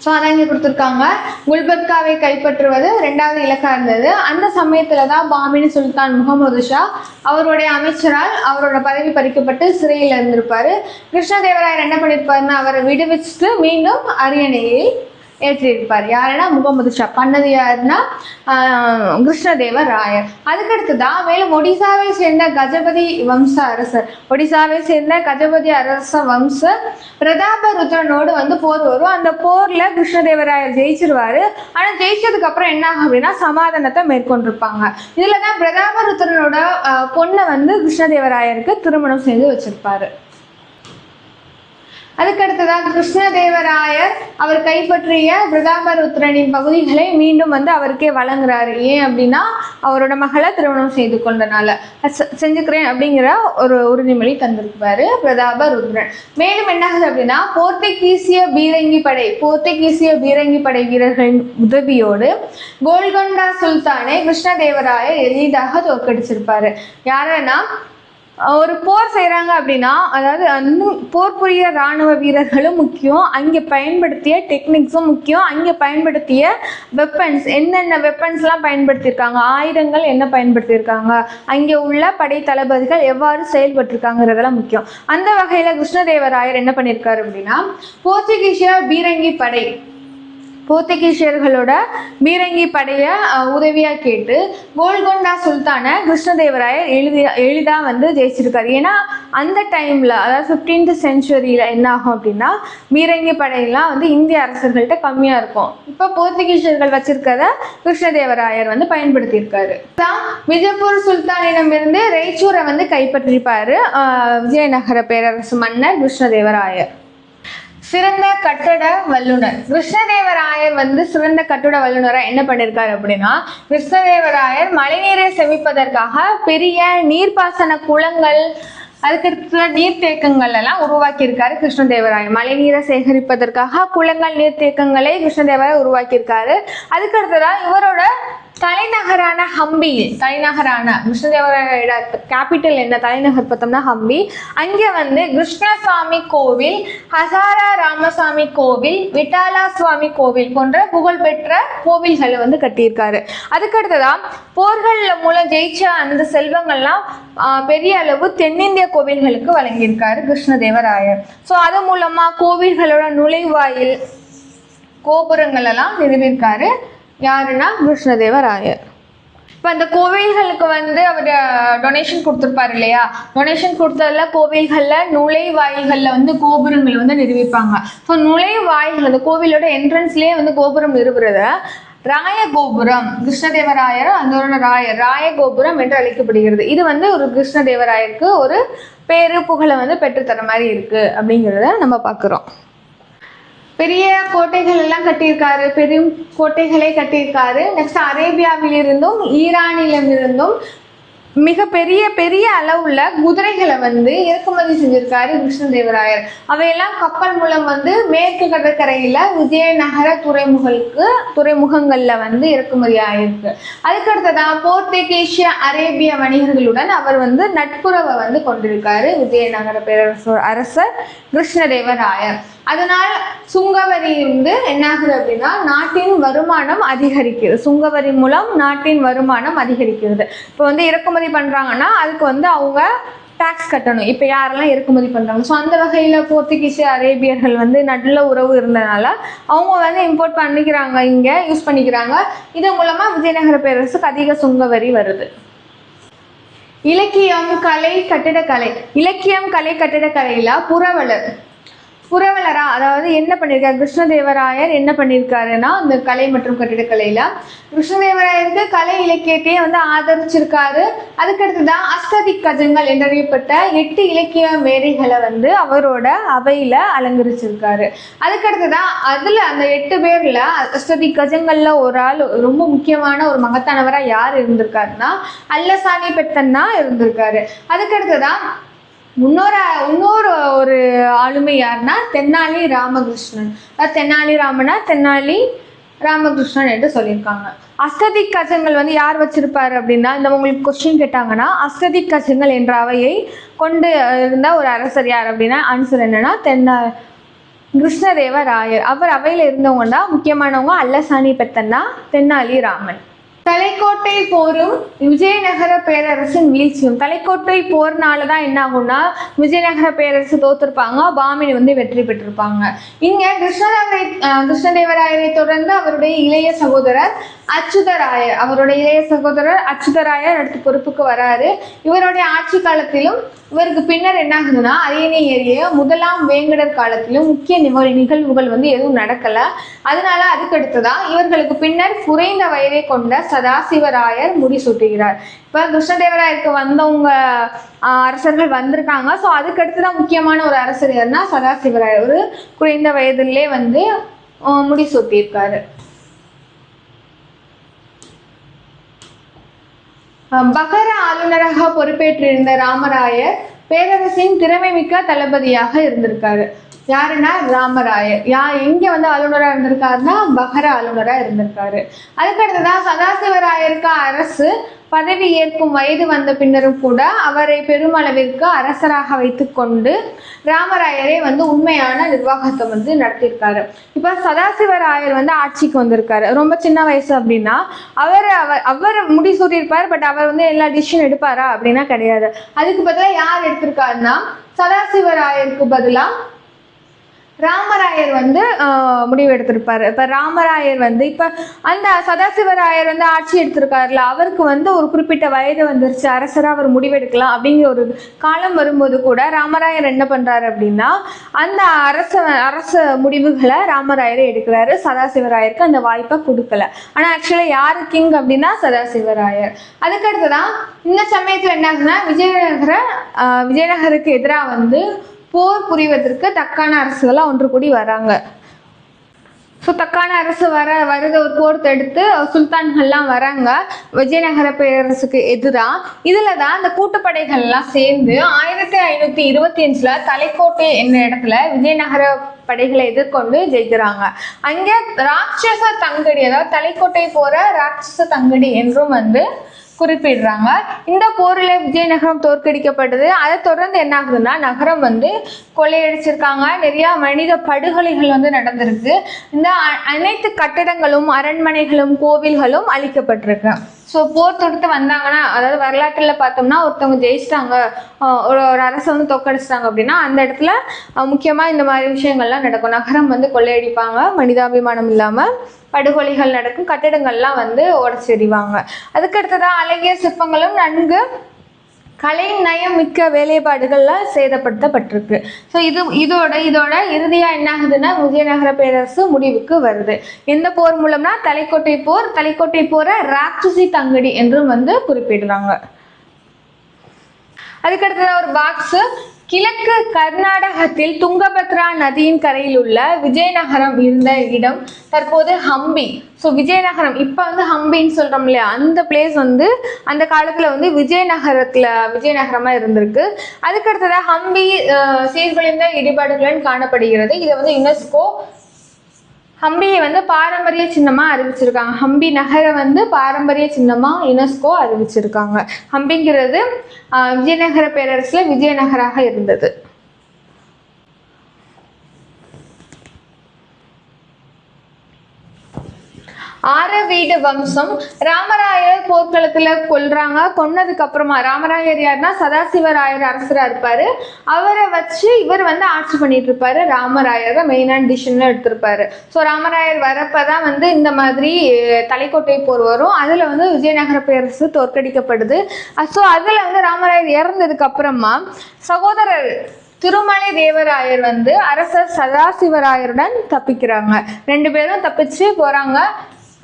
ஸோ அதான் இங்கே கொடுத்துருக்காங்க. குல்பர்காவை கைப்பற்றுவது 2ஆவது இலக்கா இருந்தது. அந்த சமயத்துல தான் பாமினி சுல்தான் முகமது ஷா அவருடைய அமைச்சரால் அவரோட பதவி பறிக்கப்பட்டு சிறையில் இருந்திருப்பாரு. கிருஷ்ணதேவராயர் என்ன பண்ணியிருப்பாருன்னா அவரை விடுவிச்சுட்டு மீண்டும் அரியணையை ஏற்றிருப்பார். யாருன்னா முகமது ஷா. பண்ணது யாருன்னா கிருஷ்ணதேவராயர். அதுக்கடுத்துதான் மேலும் ஒடிசாவை சேர்ந்த கஜபதி அரச வம்ச பிரதாபருத்ரனோடு வந்து போர் வரும். அந்த போர்ல கிருஷ்ணதேவராயர் ஜெயிச்சிருவாரு. ஆனா ஜெயிச்சதுக்கு அப்புறம் என்ன ஆகும் அப்படின்னா சமாதானத்தை மேற்கொண்டிருப்பாங்க. இதுலதான் பிரதாபருத்ரனோட பொண்ணை வந்து கிருஷ்ணதேவராயருக்கு திருமணம் செஞ்சு வச்சிருப்பாரு. அதுக்கடுத்ததான் கிருஷ்ணதேவராயர் அவர் கைப்பற்றிய பிரதாபருத்ரனின் பகுதிகளை மீண்டும் வந்து அவருக்கே வழங்குறாரு. ஏன் அப்படின்னா அவரோட மகளை திருமணம் செய்து கொண்டனால செஞ்சுக்கிறேன் அப்படிங்கிற ஒரு உறுதிமொழி தந்திருப்பாரு பிரதாபருத்ரன். மேலும் என்ன ஆகுது அப்படின்னா போர்த்துகீசிய பீரங்கி படை வீரர்களின் உதவியோடு கோல்கொண்டா சுல்தானை கிருஷ்ணதேவராயர் எளிதாக தோற்கடிச்சிருப்பாரு. யாருன்னா ஒரு போர் செய்கிறாங்க அப்படின்னா, அதாவது போர் புரிய இராணுவ வீரர்களும் முக்கியம், அங்கே பயன்படுத்திய டெக்னிக்ஸும் முக்கியம், அங்கே பயன்படுத்திய வெப்பன்ஸ் என்னென்ன வெப்பன்ஸ்லாம் பயன்படுத்தியிருக்காங்க, ஆயுதங்கள் என்ன பயன்படுத்தியிருக்காங்க, அங்கே உள்ள படை தளபதிகள் எவ்வாறு செயல்பட்டிருக்காங்கிறதெல்லாம் முக்கியம். அந்த வகையில் கிருஷ்ணதேவராயர் என்ன பண்ணியிருக்காரு அப்படின்னா போர்த்துகீசியர்களோட பீரங்கி படையை உதவியாக கேட்டு கோல்கொண்டா சுல்தானை கிருஷ்ணதேவராயர் எளிதாக வந்து ஜெயிச்சிருக்காரு. ஏன்னா அந்த டைமில், அதாவது 15th centuryல என்ன ஆகும் அப்படின்னா பீரங்கி படையெல்லாம் வந்து இந்திய அரசர்கள்ட்ட கம்மியாக இருக்கும். இப்போ போர்த்துகீசியர்கள் வச்சிருக்கிறத கிருஷ்ணதேவராயர் வந்து பயன்படுத்தியிருக்காரு. விஜயபூர் சுல்தானிடமிருந்து ரெய்ச்சூரை வந்து கைப்பற்றிருப்பாரு விஜயநகர பேரரசு மன்னர் கிருஷ்ணதேவராயர். சிறந்த கட்டட வல்லுனர் கிருஷ்ணதேவராயர் வந்து சிறந்த கட்டட வல்லுநரா என்ன பண்ணியிருக்காரு அப்படின்னா கிருஷ்ணதேவராயர் மழைநீரை சேமிப்பதற்காக பெரிய நீர்ப்பாசன குளங்கள் அதுக்கடுத்து நீர்த்தேக்கங்கள் எல்லாம் உருவாக்கியிருக்காரு கிருஷ்ணதேவராயர். மழைநீரை சேகரிப்பதற்காக குளங்கள் நீர்த்தேக்கங்களை கிருஷ்ணதேவராயர் உருவாக்கியிருக்காரு. அதுக்கடுத்துதான் இவரோட தலைநகரான கிருஷ்ணதேவராயோட கேபிட்டல் என்ன, தலைநகர் பார்த்தோம்னா ஹம்பி. அங்கே வந்து கிருஷ்ணசாமி கோவில், ஹசாரா ராமசாமி கோவில், விட்டாலா சுவாமி கோவில் போன்ற புகழ்பெற்ற கோவில்களை வந்து கட்டியிருக்காரு. அதுக்கடுத்ததான் போர்கள் மூலம் ஜெயிச்ச அந்த செல்வங்கள்லாம் பெரிய அளவு தென்னிந்திய கோவில்களுக்கு வழங்கியிருக்காரு கிருஷ்ணதேவராயர். ஸோ அது மூலமா கோவில்களோட நுழைவாயில் கோபுரங்கள் எல்லாம் நிறுவியிருக்காரு. யாருன்னா கிருஷ்ணதேவராயர். இப்போ அந்த கோவில்களுக்கு வந்து அவர் டொனேஷன் கொடுத்துருப்பாரு இல்லையா, டொனேஷன் கொடுத்ததுல கோவில்களில் நுழைவாயில்களில் வந்து கோபுரங்கள் வந்து நிறுவிப்பாங்க. ஸோ நுழைவாயில்கள் அந்த கோவிலோட என்ட்ரன்ஸ்லேயே வந்து கோபுரம் நிறுவுறத ராயகோபுரம், கிருஷ்ணதேவராயர் அதோட ராயகோபுரம் என்று அழைக்கப்படுகிறது. இது வந்து ஒரு கிருஷ்ணதேவராயருக்கு ஒரு பேரு புகழை வந்து பெற்றுத்தர மாதிரி இருக்கு அப்படிங்கிறத நம்ம பார்க்குறோம். பெரிய கோட்டைகள் எல்லாம் கட்டியிருக்காரு, பெரும் கோட்டைகளை கட்டியிருக்காரு. நெக்ஸ்ட் அரேபியாவிலிருந்தும் ஈரானிலிருந்தும் மிக பெரிய பெரிய அளவுள்ள குதிரைகளை வந்து இறக்குமதி செஞ்சிருக்காரு கிருஷ்ணதேவராயர். அவையெல்லாம் கப்பல் மூலம் வந்து மேற்கு கடற்கரையில விஜயநகர துறைமுகங்கள்ல வந்து இறக்குமதி ஆயிருக்கு. அதுக்கடுத்ததான் போர்த்துகீசிய அரேபிய வணிகர்களுடன் அவர் வந்து நட்புறவை வந்து கொண்டிருக்காரு விஜயநகர பேரரசு அரசர் கிருஷ்ணதேவராயர். அதனால் சுங்கவரி வந்து என்னாகுது அப்படின்னா நாட்டின் வருமானம் அதிகரிக்கிறது. சுங்கவரி மூலம் நாட்டின் வருமானம் அதிகரிக்கிறது. இப்போ வந்து இறக்குமதி பண்றாங்கன்னா அதுக்கு வந்து அவங்க டாக்ஸ் கட்டணும். இப்போ யாரெல்லாம் இறக்குமதி பண்றாங்க, ஸோ அந்த வகையில் போர்த்துகீசிய அரேபியர்கள் வந்து நல்ல உறவு இருந்ததுனால அவங்க வந்து இம்போர்ட் பண்ணிக்கிறாங்க, இங்கே யூஸ் பண்ணிக்கிறாங்க. இது மூலமா விஜயநகர பேரரசுக்கு அதிக சுங்கவரி வருது. இலக்கியம், கலை, கட்டிடக்கலை. இலக்கியம், கலை, கட்டிடக்கலையில புரவலரா அதாவது என்ன பண்ணியிருக்காரு கிருஷ்ணதேவராயர் என்ன பண்ணியிருக்காருன்னா இந்த கலை மற்றும் கட்டிடக்கலையில கிருஷ்ணதேவராயருக்கு கலை இலக்கியத்தையே வந்து ஆதரிச்சிருக்காரு. அதுக்கடுத்துதான் அஷ்டதிக்கஜங்கள் என்றறியப்பட்ட 8 இலக்கிய மேடைகளை வந்து அவரோட அவையில அலங்கரிச்சிருக்காரு. அதுக்கடுத்துதான் அதுல அந்த 8 பேர்ல அஷ்டதிக்கஜங்கள்ல ஒரு ஆள் ரொம்ப முக்கியமான ஒரு மகத்தானவரா யார் இருந்திருக்காருன்னா அல்லசானி பெத்தன்னா இருந்திருக்காரு. அதுக்கடுத்துதான் இன்னொரு ஒரு ஆளுமை யாருன்னா தென்னாலி ராமகிருஷ்ணன். தென்னாலி ராமகிருஷ்ணன் என்று சொல்லியிருக்காங்க. அஷ்டதிக்கஜங்கள் வந்து யார் வச்சிருப்பாரு அப்படின்னா இந்த உங்களுக்கு கொஸ்டின் கேட்டாங்கன்னா அஷ்டதிக்கஜங்கள் என்ற அவையை கொண்டு இருந்த ஒரு அரசர் யார் அப்படின்னா ஆன்சர் என்னன்னா கிருஷ்ணதேவராயர். அவர் அவையில் இருந்தவங்கன்னா முக்கியமானவங்க அல்லசானி பெத்தன்னா தென்னாலி ராமன். தலைக்கோட்டை போரும் விஜயநகர பேரரசின் வீழ்ச்சியும். தலைக்கோட்டை போர்னால தான் என்ன ஆகும்னா விஜயநகர பேரரசு தோத்திருப்பாங்க, பாமினி வந்து வெற்றி பெற்றிருப்பாங்க. இங்க கிருஷ்ணதேவராயரை தொடர்ந்து அவருடைய இளைய சகோதரர் அச்சுதராயர் அடுத்த பொறுப்புக்கு வராரு. இவருடைய ஆட்சி காலத்திலும் இவருக்கு பின்னர் என்ன ஆகுதுன்னா அரியணை ஏறிய முதலாம் வேங்கடர் காலத்திலும் முக்கிய நிகழ்வுகள் வந்து எதுவும் நடக்கல. அதனால அதுக்கடுத்துதான் இவர்களுக்கு பின்னர் குறைந்த வயதை கொண்ட சதாசிவராயர் முடிசூட்டுகிறார். இப்ப கிருஷ்ணதேவராயருக்கு வந்தவங்க அரசர்கள் வந்திருக்காங்க. ஸோ அதுக்கடுத்துதான் முக்கியமான ஒரு அரசர் யாருன்னா சதாசிவராயர். ஒரு குறைந்த வயதிலே வந்து முடிசூட்டியிருக்காரு. பகர ஆளுநராக பொறுப்பேற்றிருந்த ராமராயர் பேரரசின் திறமை மிக்க தளபதியாக இருந்திருக்காரு. யாருன்னா ராமராயர். எங்க வந்து ஆளுநராக இருந்திருக்காருன்னா பகர ஆளுநராக இருந்திருக்காரு. அதுக்கடுத்துதான் சதாசிவராயருக்கு அரசு பதவி ஏற்கும் வயது வந்த பின்னரும் கூட அவரை பெருமளவிற்கு அரசராக வைத்து கொண்டு ராமராயரே வந்து உண்மையான நிர்வாகத்தை வந்து நடத்தியிருக்காரு. இப்போ சதாசிவராயர் வந்து ஆட்சிக்கு வந்திருக்காரு. ரொம்ப சின்ன வயசு அப்படின்னா அவர் முடிசூட்டியிருப்பார். பட் அவர் வந்து எல்லா டிசிஷன் எடுப்பாரா அப்படின்னா கிடையாது. அதுக்கு பதிலாக யார் எடுத்திருக்காருன்னா சதாசிவராயருக்கு பதிலாக ராமராயர் வந்து முடிவு எடுத்திருப்பாரு. இப்போ ராமராயர் வந்து இப்போ அந்த சதாசிவராயர் வந்து ஆட்சி எடுத்திருக்காருல, அவருக்கு வந்து ஒரு குறிப்பிட்ட வயது வந்துருச்சு, அரசராக அவர் முடிவெடுக்கலாம் அப்படிங்கிற ஒரு காலம் வரும்போது கூட ராமராயர் என்ன பண்றாரு அப்படின்னா அந்த அரச முடிவுகளை ராமராயரை எடுக்கிறாரு. சதாசிவராயருக்கு அந்த வாய்ப்பை கொடுக்கல. ஆனால் ஆக்சுவலாக யாரு கிங் அப்படின்னா சதாசிவராயர். அதுக்கடுத்துதான் இந்த சமயத்தில் என்ன ஆகுதுன்னா விஜயநகருக்கு எதிராக வந்து போர் புரிவதற்கு தக்கான அரசுகள்லாம் ஒன்று கூடி வராங்க. ஸோ தக்கான அரசு வருத ஒரு போர் தடுத்து சுல்தான்கள்லாம் வராங்க விஜயநகர பேரரசுக்கு எதிராக. இதில் தான் அந்த கூட்டுப்படைகள்லாம் சேர்ந்து 1525 தலைக்கோட்டை என்ற இடத்துல விஜயநகர படைகளை எதிர்கொண்டு ஜெயிக்கிறாங்க. அங்கே ராட்சச தங்கடி, அதாவது தலைக்கோட்டை போற ராட்சச தங்கடி என்றும் வந்து குறிப்பிடுறாங்க. இந்த போரில் விஜயநகரம் தோற்கடிக்கப்பட்டது. அதை தொடர்ந்து என்ன ஆகுதுன்னா நகரம் வந்து கொள்ளையடிச்சிருக்காங்க. நிறைய மனித படுகொலைகள் வந்து நடந்திருக்கு. இந்த அனைத்து கட்டடங்களும் அரண்மனைகளும் கோவில்களும் அழிக்கப்பட்டிருக்கு. ஸோ போர் தொடுத்து வந்தாங்கன்னா, அதாவது வரலாற்றில் பார்த்தோம்னா ஒருத்தவங்க ஜெயிச்சிட்டாங்க, ஒரு அரசை வந்து தோக்கடிச்சிட்டாங்க அப்படின்னா அந்த இடத்துல முக்கியமாக இந்த மாதிரி விஷயங்கள்லாம் நடக்கும். நகரம் வந்து கொள்ளையடிப்பாங்க, மனிதாபிமானம் இல்லாமல் படுகொலைகள் நடக்கும், கட்டிடங்கள்லாம் வந்து உடச்செறிவாங்க. அதுக்கடுத்ததான் அழகிய சிற்பங்களும் நன்கு கலை நயம் மிக்க வேலைப்பாடுகள்லாம் சேதப்படுத்தப்பட்டிருக்கு. ஸோ இதோட இறுதியாக என்ன ஆகுதுன்னா விஜயநகர பேரரசு முடிவுக்கு வருது. எந்த போர் மூலம்னா தலைக்கோட்டை போரை ராட்சசி தங்கடி என்றும் வந்து குறிப்பிடுறாங்க. அதுக்கடுத்தது ஒரு பாக்ஸ். கிழக்கு கர்நாடகத்தில் துங்கபத்ரா நதியின் கரையில் உள்ள விஜயநகரம் இருந்த இடம் தற்போது ஹம்பி. ஸோ விஜயநகரம் இப்போ வந்து ஹம்பின்னு சொல்கிறோம் இல்லையா, அந்த பிளேஸ் வந்து அந்த காலத்தில் வந்து விஜயநகரமாக இருந்திருக்கு. அதுக்கடுத்ததாக ஹம்பி சீர்குலைந்த இடிபாடுகளுடன் காணப்படுகிறது. இதை வந்து யுனெஸ்கோ ஹம்பியை வந்து பாரம்பரிய சின்னமாக அறிவிச்சிருக்காங்க. ஹம்பி நகரை வந்து பாரம்பரிய சின்னமாக யுனெஸ்கோ அறிவிச்சிருக்காங்க. ஹம்பிங்கிறது விஜயநகர பேரரசில் விஜயநகராக இருந்தது. ஆரவீடு வம்சம். ராமராயர் போர்க்களத்துல கொன்னதுக்கு அப்புறமா, ராமராயர் யாருன்னா சதாசிவராயர் அரசரா இருப்பாரு. அவரை வச்சு இவர் வந்து ஆட்சி பண்ணிட்டு இருப்பாரு. ராமராயர் தான் மெயினான டிசிஷன் எடுத்திருப்பாரு. ஸோ ராமராயர் வரப்பதான் வந்து இந்த மாதிரி தலைக்கோட்டை போர் வரும். அதுல வந்து விஜயநகர பேரரசு தோற்கடிக்கப்படுது. ஸோ அதுல வந்து ராமராயர் இறந்ததுக்கு அப்புறமா சகோதரர் திருமலை தேவராயர் வந்து அரசர் சதாசிவராயருடன் தப்பிக்கிறாங்க. 2 பேரும் தப்பிச்சு போறாங்க.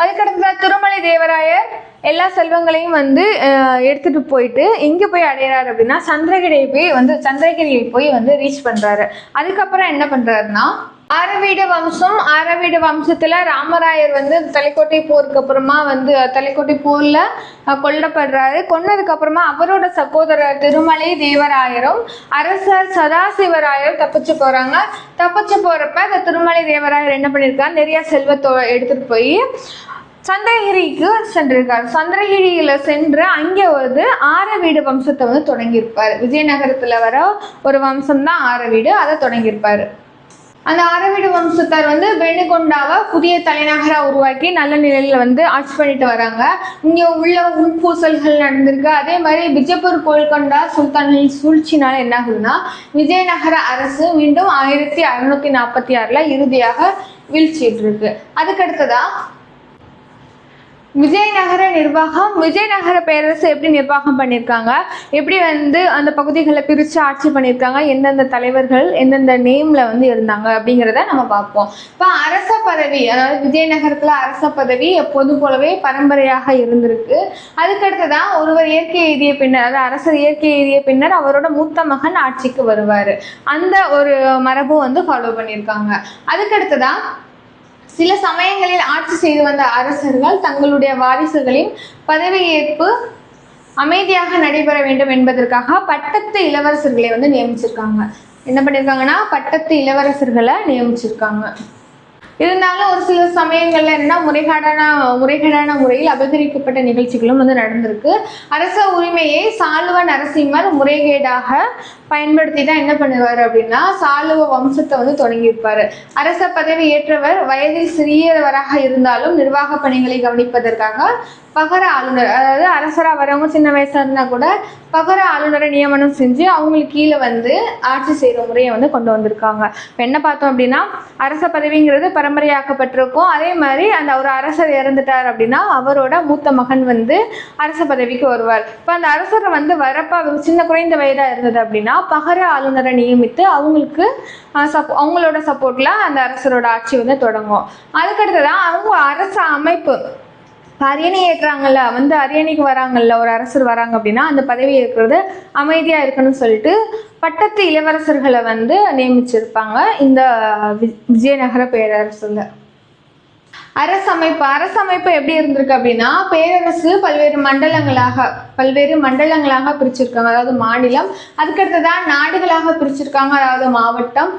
அதுக்கடுத்ததா திருமலை தேவராயர் எல்லா செல்வங்களையும் வந்து எடுத்துட்டு போயிட்டு எங்கே போய் அடையிறாரு அப்படின்னா சந்திரகிரியை போய் வந்து ரீச் பண்றாரு. அதுக்கப்புறம் என்ன பண்றாருன்னா ஆரவீடு வம்சத்துல ராமராயர் வந்து தலைக்கோட்டை போருக்கு அப்புறமா வந்து தலைக்கோட்டை போர்ல கொல்லப்படுறாரு. கொன்னதுக்கு அப்புறமா அவரோட சகோதரர் திருமலை தேவராயரும் அரசர் சதாசிவராயரும் தப்பிச்சு போறாங்க. தப்பிச்சு போறப்ப அந்த திருமலை தேவராயர் என்ன பண்ணியிருக்காரு, நிறைய செல்வத்தை எடுத்துட்டு போய் சந்திரகிரிக்கு சென்றிருக்காரு. சந்திரகிரியில சென்று அங்கே வந்து ஆரவீடு வம்சத்தை வந்து தொடங்கியிருப்பாரு. விஜயநகரத்துல வர ஒரு வம்சம் தான் ஆரவீடு, அதை தொடங்கியிருப்பாரு. அந்த ஆரவீடு வம்சத்தார் வந்து வெணுகொண்டாவை புதிய தலைநகரா உருவாக்கி நல்ல நிலையில வந்து ஆட்சி பண்ணிட்டு வராங்க. இங்க உள்ள உட்பூசல்கள் நடந்திருக்கு. அதே மாதிரி பிஜப்பூர் கோல்கொண்டா சுல்தான்களின் சூழ்ச்சினால என்ன ஆகுதுன்னா விஜயநகர அரசு மீண்டும் 1646 இறுதியாக வீழ்ச்சிட்டு இருக்கு. அதுக்கடுத்ததா விஜயநகர நிர்வாகம். விஜயநகர பேரரசு எப்படி நிர்வாகம் பண்ணியிருக்காங்க, எப்படி வந்து அந்த பகுதிகளை பிரித்து ஆட்சி பண்ணியிருக்காங்க, எந்தெந்த தலைவர்கள் எந்தெந்த நேமில் வந்து இருந்தாங்க அப்படிங்கிறத நம்ம பார்ப்போம். இப்போ அரச பதவி, அதாவது விஜயநகரத்தில் அரச பதவி எப்போதும் போலவே பரம்பரையாக இருந்திருக்கு. அதுக்கடுத்துதான் ஒருவர் இயற்கை எழுதிய பின்னர், அதாவது அரசர் இயற்கை எழுதிய பின்னர் அவரோட மூத்த மகன் ஆட்சிக்கு வருவார். அந்த ஒரு மரபும் வந்து ஃபாலோ பண்ணியிருக்காங்க. அதுக்கடுத்துதான் சில சமயங்களில் ஆட்சி செய்து வந்த அரசர்கள் தங்களுடைய வாரிசுகளின் பதவியேற்பு அமைதியாக நடைபெற வேண்டும் என்பதற்காக பட்டத்து இளவரசர்களை வந்து நியமிச்சிருக்காங்க. என்ன பண்ணியிருக்காங்கன்னா பட்டத்து இளவரசர்களை நியமிச்சிருக்காங்க. இருந்தாலும் ஒரு சில சமயங்கள்ல என்னன்னா முறைகேடான முறையில் அபகரிக்கப்பட்ட நிகழ்ச்சிகளும் வந்து நடந்திருக்கு. அரச உரிமையை சாளுவ நரசிம்மர் முறைகேடாக பயன்படுத்தி தான் என்ன பண்ணுவார் அப்படின்னா சாளுவ வம்சத்தை வந்து தொடங்கியிருப்பாரு. அரச பதவி ஏற்றவர் வயதில் சிறியவராக இருந்தாலும் நிர்வாக பணிகளை கவனிப்பதற்காக பகர ஆளுநர், அதாவது அரசராக வரவங்க சின்ன வயசா இருந்தா கூட பகர ஆளுநரை நியமனம் செஞ்சு அவங்களுக்கு கீழே வந்து ஆட்சி செய்கிற முறையை வந்து கொண்டு வந்திருக்காங்க. இப்போ என்ன பார்த்தோம் அப்படின்னா அரச பதவிங்கிறது பரம்பரையாக்கப்பட்டிருக்கும். அதே மாதிரி அந்த ஒரு அரசர் இறந்துட்டார் அப்படின்னா அவரோட மூத்த மகன் வந்து அரச பதவிக்கு வருவார். இப்போ அந்த அரசர் வந்து வரப்ப சின்ன குறைந்த வயதாக இருந்தது அப்படின்னா பகர ஆளுநரை நியமித்து அவங்களோட சப்போர்ட்ல அந்த அரசரோட ஆட்சி வந்து தொடங்கும். அதுக்கடுத்துதான் அவங்க அரச அமைப்பு அரியணை ஏற்றாங்கல்ல, வந்து அரியணைக்கு வராங்கல்ல, ஒரு அரசர் வராங்க அப்படின்னா அந்த பதவி ஏற்கிறது அமைதியா இருக்கணும்னு சொல்லிட்டு பட்டத்து இளவரசர்களை வந்து நியமிச்சிருப்பாங்க இந்த விஜயநகர பேரரசுல. அரசமைப்பு எப்படி இருந்திருக்கு அப்படின்னா பேரரசு பல்வேறு மண்டலங்களாக பிரிச்சிருக்காங்க, அதாவது மாநிலம். அதுக்கடுத்துதான் நாடுகளாக பிரிச்சிருக்காங்க, அதாவது மாவட்டம்.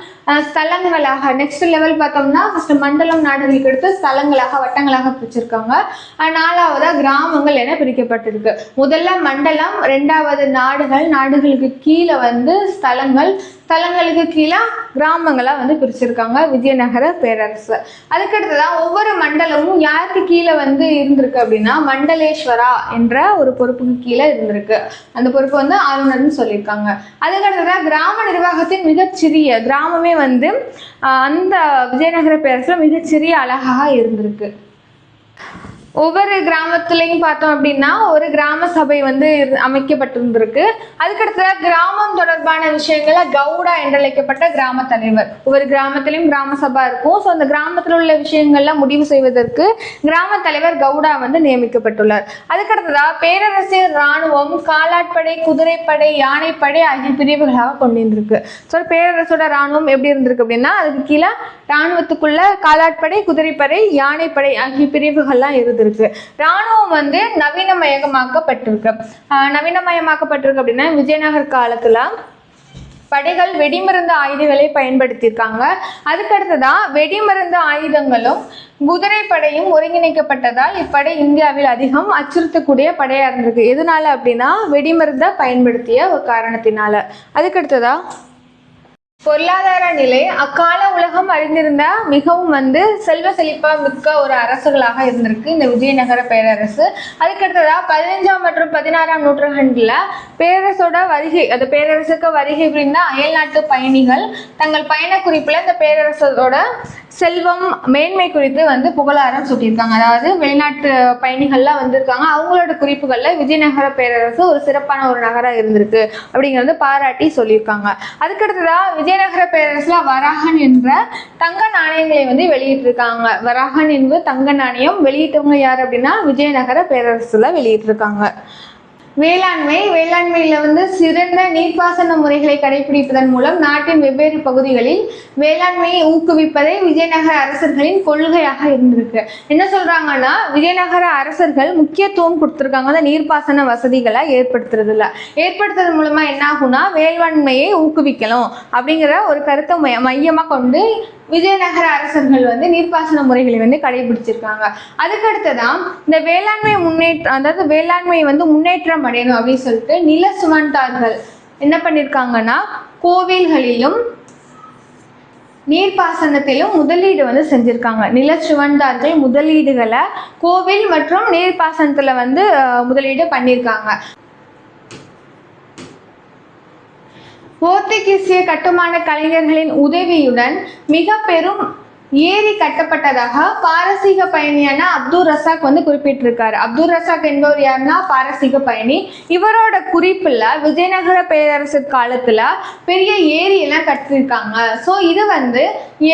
ஸ்தலங்களாக நெக்ஸ்ட் லெவல் பார்த்தோம்னா ஃபர்ஸ்ட் மண்டலம் நாடுகளுக்கு எடுத்து ஸ்தலங்களாக வட்டங்களாக பிரிச்சிருக்காங்க. 4வதா கிராமங்கள் என பிரிக்கப்பட்டிருக்கு. முதல்ல மண்டலம், 2வது நாடுகள், நாடுகளுக்கு கீழே வந்து ஸ்தலங்களுக்கு கீழே கிராமங்களா வந்து பிரிச்சிருக்காங்க விஜயநகர பேரரசு. அதுக்கடுத்துதான் ஒவ்வொரு மண்டலமும் யாருக்கு கீழே வந்து இருந்திருக்கு அப்படின்னா மண்டலேஸ்வரா என்ற ஒரு பொறுப்புக்கு கீழே இருந்திருக்கு. அந்த பொறுப்பு வந்து ஆளுநர்னு சொல்லியிருக்காங்க. அதுக்கடுத்துதான் கிராம நிர்வாகத்தின் மிகச்சிறிய கிராமமே வந்து அந்த விஜயநகர பேரரசுல மிகச்சிறிய அழகாக இருந்திருக்கு. ஒவ்வொரு கிராமத்துலையும் பார்த்தோம் அப்படின்னா ஒரு கிராம சபை வந்து அமைக்கப்பட்டிருந்திருக்கு. அதுக்கடுத்த கிராமம் தொடர்பான விஷயங்கள கவுடா என்றழைக்கப்பட்ட கிராம தலைவர். ஒவ்வொரு கிராமத்திலையும் கிராம சபா இருக்கும். ஸோ அந்த கிராமத்தில் உள்ள விஷயங்கள்லாம் முடிவு செய்வதற்கு கிராம தலைவர் கவுடா வந்து நியமிக்கப்பட்டுள்ளார். அதுக்கடுத்ததா பேரரசின் இராணுவம் காலாட்படை, குதிரைப்படை, யானைப்படை ஆகிய பிரிவுகளாக கொண்டிருந்திருக்கு. ஸோ பேரரசோட இராணுவம் எப்படி இருந்திருக்கு அப்படின்னா அதுக்கு கீழே இராணுவத்துக்குள்ள காலாட்படை, குதிரைப்படை, யானைப்படை ஆகிய பிரிவுகள்லாம் இருந்திருக்கு. ராணுவம் வந்து நவீனமயமாக்கப்பட்டிருக்கு. அப்படின்னா விஜயநகர் காலத்துல படைகள் வெடிமருந்து ஆயுதங்களை பயன்படுத்தியிருக்காங்க. அதுக்கடுத்ததான் வெடிமருந்து ஆயுதங்களும் குதிரைப்படையும் ஒருங்கிணைக்கப்பட்டதால் இப்படை இந்தியாவில் அதிகம் அச்சுறுத்தக்கூடிய படையா இருந்திருக்கு. எதனால அப்படின்னா வெடிமருந்தை பயன்படுத்திய ஒரு காரணத்தினால. அதுக்கடுத்ததா பொருளாதார நிலை அக்கால உலகம் அறிந்திருந்த மிகவும் வந்து செல்வ செழிப்பா மிக்க ஒரு அரசுகளாக இருந்திருக்கு இந்த விஜயநகர பேரரசு. அதுக்கடுத்ததா 15ஆம் மற்றும் 16ஆம் நூற்றாண்டுல பேரரசோட வருகை, அது பேரரசுக்கு வருகை புரிந்த அயல்நாட்டு பயணிகள் தங்கள் பயண குறிப்புல இந்த பேரரசோட செல்வம் மேன்மை குறித்து வந்து புகழாரம் சூட்டியிருக்காங்க. அதாவது வெளிநாட்டு பயணிகள்லாம் வந்திருக்காங்க, அவங்களோட குறிப்புகள்ல விஜயநகர பேரரசு ஒரு சிறப்பான ஒரு நகராக இருந்திருக்கு அப்படிங்கிறது பாராட்டி சொல்லியிருக்காங்க. அதுக்கடுத்ததா விஜயநகர பேரரசுல வராகன் என்ற தங்க நாணயங்களை வந்து வெளியிட்டிருக்காங்க. வராகன் என்பது தங்க நாணயம். வெளியிட்டவங்க யார் அப்படின்னா விஜயநகர பேரரசுல வெளியிட்டிருக்காங்க. வேளாண்மையில வந்து சிறந்த நீர்ப்பாசன முறைகளை கடைபிடிப்பதன் மூலம் நாட்டின் வெவ்வேறு பகுதிகளில் வேளாண்மையை ஊக்குவிப்பதே விஜயநகர அரசர்களின் கொள்கையாக இருந்திருக்கு. என்ன சொல்றாங்கன்னா விஜயநகர அரசர்கள் முக்கியத்துவம் கொடுத்துருக்காங்க அந்த நீர்ப்பாசன வசதிகளை ஏற்படுத்துறது மூலமா என்ன ஆகும்னா வேளாண்மையை ஊக்குவிக்கணும் அப்படிங்கிற ஒரு கருத்தை மையமா கொண்டு விஜயநகர அரசர்கள் வந்து நீர்ப்பாசன முறைகளை வந்து கடைபிடிச்சிருக்காங்க. அதுக்கடுத்துதான் இந்த வேளாண்மை வந்து முன்னேற்றம் அடையணும் அப்படின்னு சொல்லிட்டு நில சுமந்தார்கள் என்ன பண்ணியிருக்காங்கன்னா கோவில்களிலும் நீர்ப்பாசனத்திலும் முதலீடு வந்து செஞ்சிருக்காங்க. நில சுவந்தார்கள் முதலீடுகளை கோவில் மற்றும் நீர்ப்பாசனத்துல வந்து முதலீடு பண்ணியிருக்காங்க. போர்த்துகீசிய கட்டுமான கலைஞர்களின் உதவியுடன் மிக பெரும் ஏரி கட்டப்பட்டதாக பாரசீக பயணியான அப்துல் ரசாக் வந்து குறிப்பிட்டிருக்காரு. அப்துல் ரசாக் என்பவர் யாருன்னா பாரசீக பயணி. இவரோட குறிப்புல விஜயநகர பேரரசு காலத்துல பெரிய ஏரி எல்லாம் கட்டிருக்காங்க. ஸோ இது வந்து